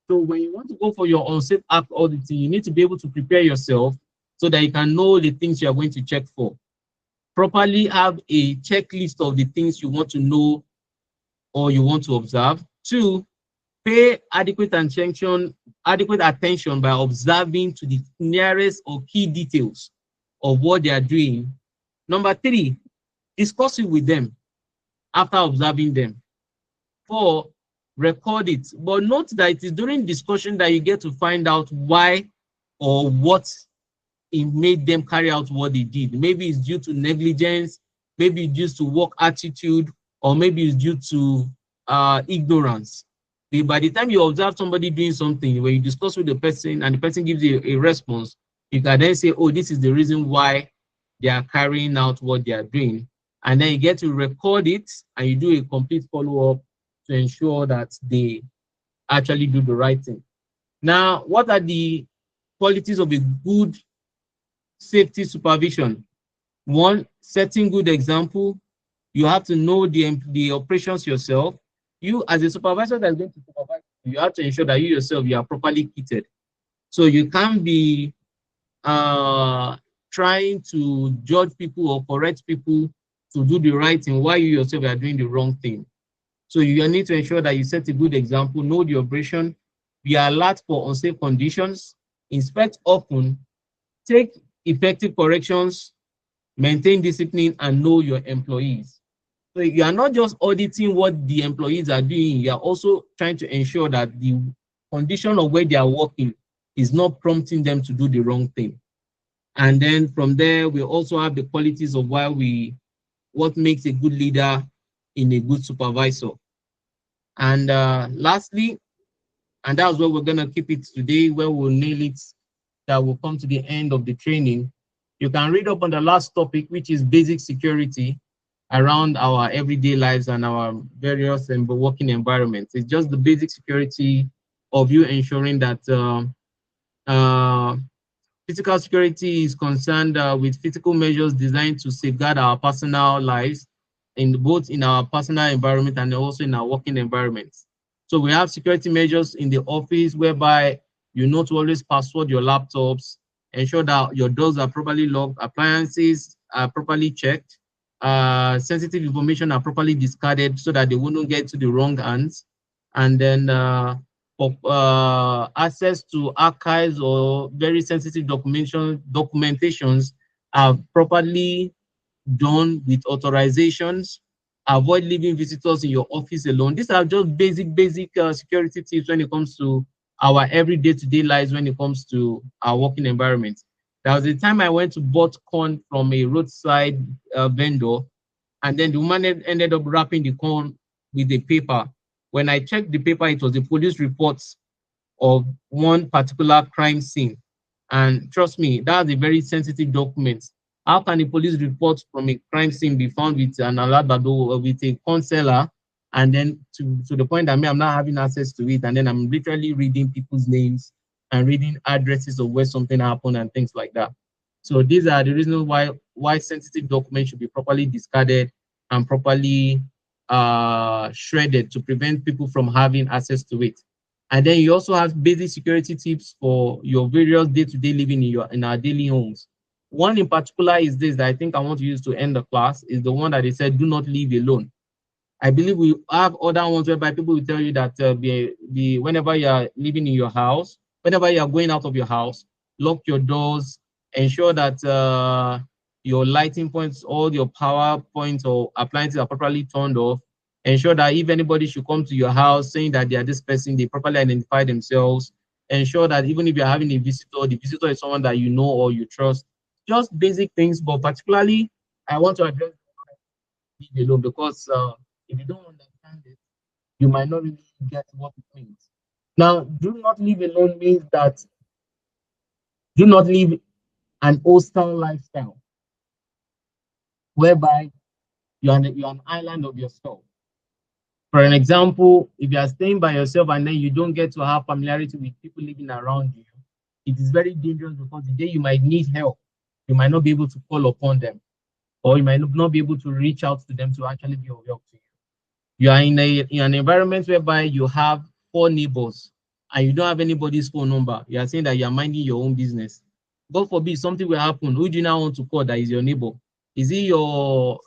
So when you want to go for your unsafe act auditing, you need to be able to prepare yourself so that you can know the things you are going to check for. Properly have a checklist of the things you want to know or you want to observe. Two, pay adequate attention by observing to the nearest or key details of what they are doing. Number three, discuss it with them after observing them. Four, record it. But note that it is during discussion that you get to find out why or what it made them carry out what they did. Maybe it's due to negligence, maybe it's due to work attitude, or maybe it's due to ignorance. By the time you observe somebody doing something, when you discuss with the person and the person gives you a response, you can then say, oh, this is the reason why they are carrying out what they are doing. And then you get to record it and you do a complete follow-up to ensure that they actually do the right thing. Now, what are the qualities of a good safety supervision? One, setting good example. You have to know the operations yourself. You, as a supervisor that's going to supervise, you have to ensure that you yourself, you are properly kitted. So you can't be trying to judge people or correct people to do the right thing while you yourself are doing the wrong thing. So you need to ensure that you set a good example, know the operation, be alert for unsafe conditions, inspect often, take effective corrections, maintain discipline, and know your employees. So you are not just auditing what the employees are doing, you are also trying to ensure that the condition of where they are working is not prompting them to do the wrong thing. And then from there, we also have the qualities of what makes a good leader in a good supervisor. And lastly, and that's where we're going to keep it today, where we'll nail it, that will come to the end of the training. You can read up on the last topic, which is basic security around our everyday lives and our various working environments. It's just the basic security of you ensuring that physical security is concerned with physical measures designed to safeguard our personal lives, both in our personal environment and also in our working environments. So we have security measures in the office whereby you not always password your laptops, ensure that your doors are properly locked, appliances are properly checked, sensitive information are properly discarded so that they wouldn't get to the wrong hands, and then access to archives or very sensitive documentations are properly done with authorizations. Avoid leaving visitors in your office alone. These are just basic security tips when it comes to our everyday to day lives, when it comes to our working environment. There was a time I went to bought corn from a roadside vendor, and then the woman ended up wrapping the corn with a paper. When I checked the paper, it was the police reports of one particular crime scene. And trust me, that's a very sensitive document. How can a police report from a crime scene be found with an alabado or with a counselor, and then to the point that me, I'm not having access to it, and then I'm literally reading people's names and reading addresses of where something happened and things like that. So these are the reasons why sensitive documents should be properly discarded and properly shredded to prevent people from having access to it. And then you also have basic security tips for your various day-to-day living in our daily homes. One in particular is this that I think I want to use to end the class, is the one that they said, do not leave alone. I believe we have other ones whereby people will tell you that whenever you are living in your house, whenever you are going out of your house, lock your doors, ensure that your lighting points, all your power points or appliances are properly turned off. Ensure that if anybody should come to your house saying that they are this person, they properly identify themselves. Ensure that even if you're having a visitor, the visitor is someone that you know or you trust. Just basic things, but particularly I want to address leave alone, because if you don't understand it, you might not really get what it means. Now, do not live alone means that do not live an hostile lifestyle whereby you're an island of yourself. For an example, if you are staying by yourself and then you don't get to have familiarity with people living around you, it is very dangerous, because the day you might need help, you might not be able to call upon them, or you might not be able to reach out to them to actually be of help to you. You are in an environment whereby you have 4 neighbors and you don't have anybody's phone number. You are saying that you are minding your own business. God forbid something will happen. Who do you now want to call that is your neighbor? Is it your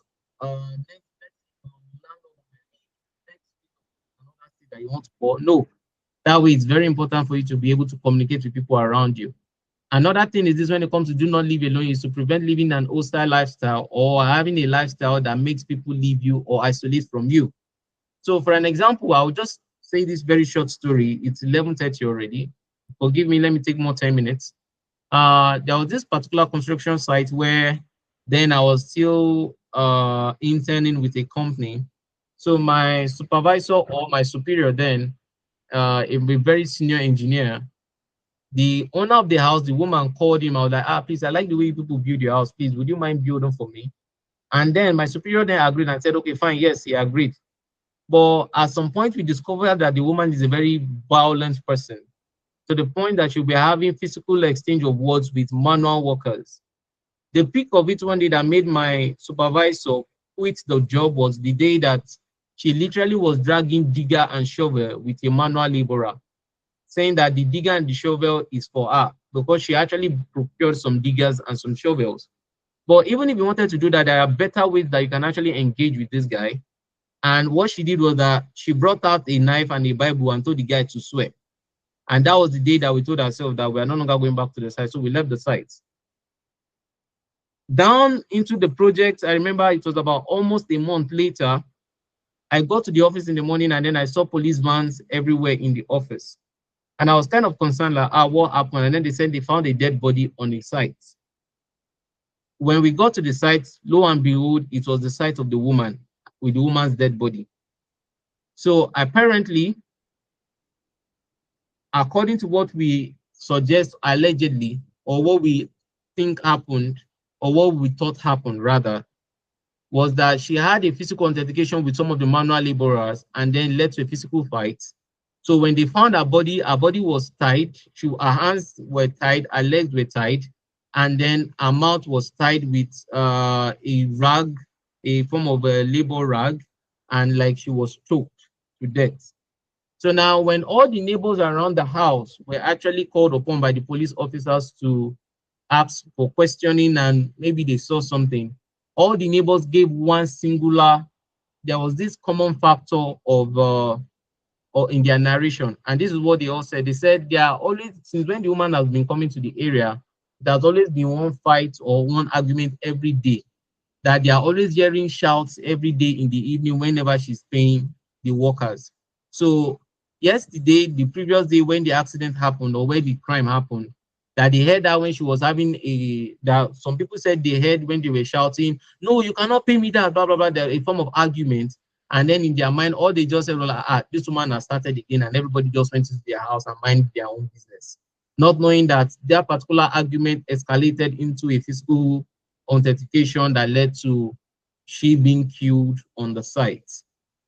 that you want to call? No. That way, it's very important for you to be able to communicate with people around you. Another thing is this: when it comes to do not live alone, is to prevent living an hostile lifestyle or having a lifestyle that makes people leave you or isolate from you. So for an example, I'll just say this very short story. It's 11:30 already. Forgive me, let me take more 10 minutes. There was this particular construction site where then I was still interning with a company. So my supervisor or my superior then, a very senior engineer, the owner of the house, the woman called him. I was like, please, I like the way people build your house. Please, would you mind building for me? And then my superior then agreed and said, okay, fine. Yes, he agreed. But at some point, we discovered that the woman is a very violent person, to the point that she'll be having physical exchange of words with manual workers. The peak of it one day that made my supervisor quit the job was the day that she literally was dragging digger and shovel with a manual laborer, saying that the digger and the shovel is for her because she actually procured some diggers and some shovels. But even if you wanted to do that, there are better ways that you can actually engage with this guy. And what she did was that she brought out a knife and a Bible and told the guy to swear. And that was the day that we told ourselves that we are no longer going back to the site. So we left the site. Down into the project, I remember it was about almost a month later, I got to the office in the morning and then I saw police vans everywhere in the office. And I was kind of concerned, like, what happened? And then they said they found a dead body on the site. When we got to the site, lo and behold, it was the site of the woman with the woman's dead body. So apparently, according to what we suggest allegedly, or what we think happened, or what we thought happened rather, was that she had a physical altercation with some of the manual laborers and then led to a physical fight. So when they found her body was tied. Her hands were tied, her legs were tied, and then her mouth was tied with a rag, a form of a labor rag, and like she was choked to death. So now when all the neighbors around the house were actually called upon by the police officers to asked for questioning and maybe they saw something, all the neighbors gave one singular, there was this common factor of or in their narration. And this is what they all said. They said they are always, since when the woman has been coming to the area, there's always been one fight or one argument every day. That they are always hearing shouts every day in the evening whenever she's paying the workers. So yesterday, the previous day when the accident happened or where the crime happened, that they heard that when she was having that some people said they heard when they were shouting, no, you cannot pay me that, blah, blah, blah, a form of argument. And then in their mind, all they just said was like, this woman has started again, and everybody just went into their house and mind their own business. Not knowing that their particular argument escalated into a physical authentication that led to she being killed on the site.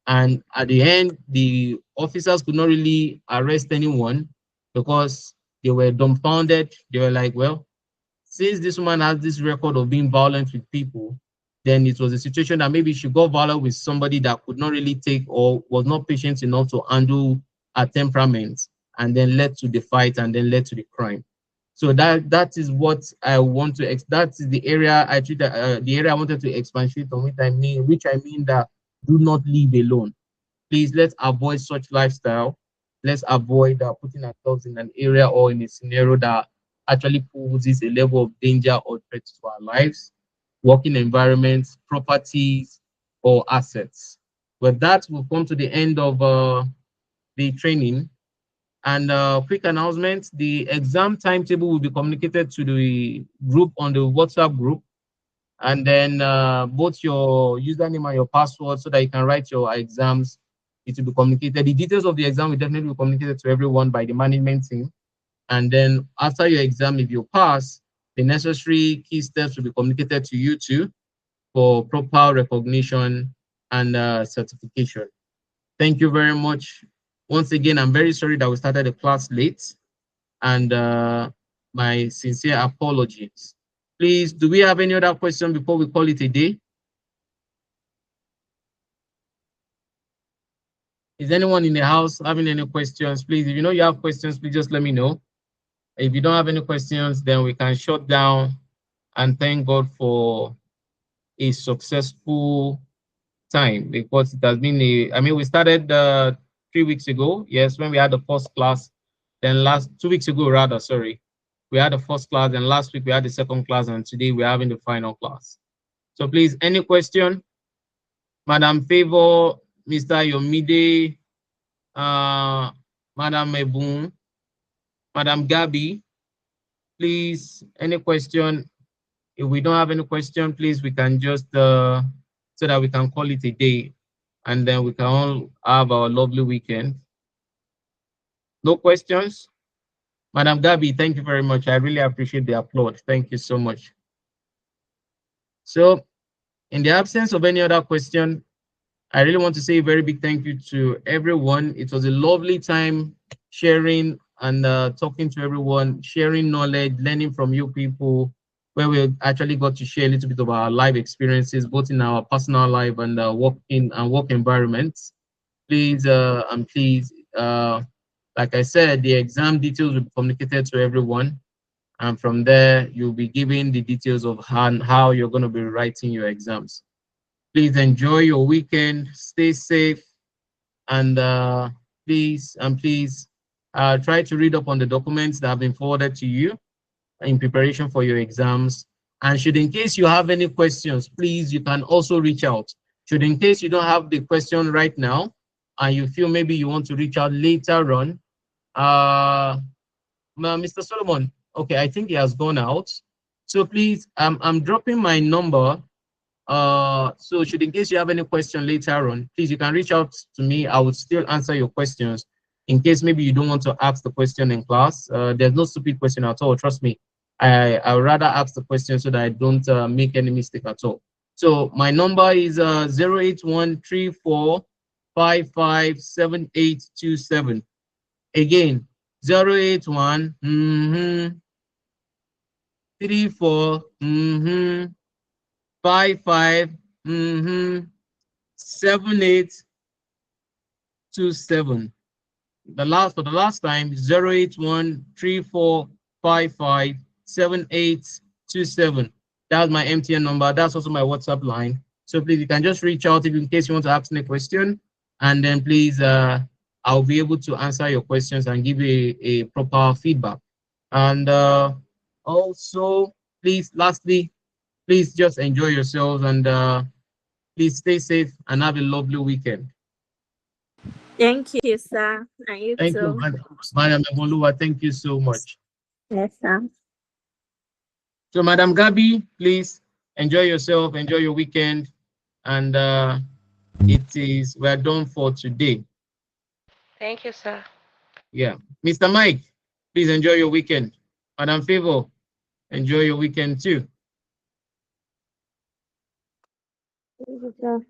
And at the end, the officers could not really arrest anyone because they were dumbfounded. They were like, well, since this woman has this record of being violent with people, then it was a situation that maybe she got violent with somebody that could not really take or was not patient enough to handle her temperament, and then led to the fight and then led to the crime. So that is what I want to. That is the area I treat. The area I wanted to expatiate on, which I mean that do not live alone. Please, let's avoid such lifestyle. Let's avoid putting ourselves in an area or in a scenario that actually poses a level of danger or threat to our lives, working environments, properties, or assets. With that, we'll come to the end of the training. And quick announcement, the exam timetable will be communicated to the group on the WhatsApp group. And then both your username and your password so that you can write your exams. It will be communicated. The details of the exam will definitely be communicated to everyone by the management team. And then after your exam, if you pass, the necessary key steps will be communicated to you too for proper recognition and certification. Thank you very much. Once again, I'm very sorry that we started the class late, and my sincere apologies. Please, do we have any other question before we call it a day? Is anyone in the house having any questions? Please, if you know you have questions, please just let me know. If you don't have any questions, then we can shut down and thank God for a successful time, because it has been we started 3 weeks ago. Yes, when we had the first class, then 2 weeks ago, rather, sorry, we had the first class, and last week we had the second class, and today we're having the final class. So please, any question? Madam Favor, Mr. Yomide, Madam Ebun, Madam Gabi, please, any question? If we don't have any question, please, we can just, so that we can call it a day, and then we can all have our lovely weekend. No questions? Madam Gabi, thank you very much. I really appreciate the applause. Thank you so much. So, in the absence of any other question, I really want to say a very big thank you to everyone. It was a lovely time sharing and talking to everyone, sharing knowledge, learning from you people, where we actually got to share a little bit of our life experiences, both in our personal life and work environments. Please, like I said, the exam details will be communicated to everyone. And from there, you'll be given the details of how you're going to be writing your exams. Please enjoy your weekend, stay safe, and please try to read up on the documents that have been forwarded to you in preparation for your exams. And should in case you have any questions, please, you can also reach out. Should in case you don't have the question right now, and you feel maybe you want to reach out later on, Mr. Solomon, okay, I think he has gone out. So please, I'm dropping my number. So should in case you have any question later on, please, you can reach out to me. I would still answer your questions. In case maybe you don't want to ask the question in class, there's no stupid question at all. Trust me. I would rather ask the question so that I don't make any mistake at all. So my number is 08134557827. Again, 081 34 55 7827. For the last time, 0813455 7827. That's my MTN number. That's also my WhatsApp line. So please, you can just reach out if in case you want to ask me a question, and then please, I'll be able to answer your questions and give you a proper feedback. And also, please, lastly, please just enjoy yourselves, and please stay safe and have a lovely weekend. Thank you, sir. And you Thank you, too. Madam Emoluwa. Thank you so much. Yes, sir. So, Madam Gabi, please enjoy yourself, enjoy your weekend, and we're done for today. Thank you, sir. Yeah, Mr. Mike, please enjoy your weekend. Madam Favor, enjoy your weekend too. Thank you, sir.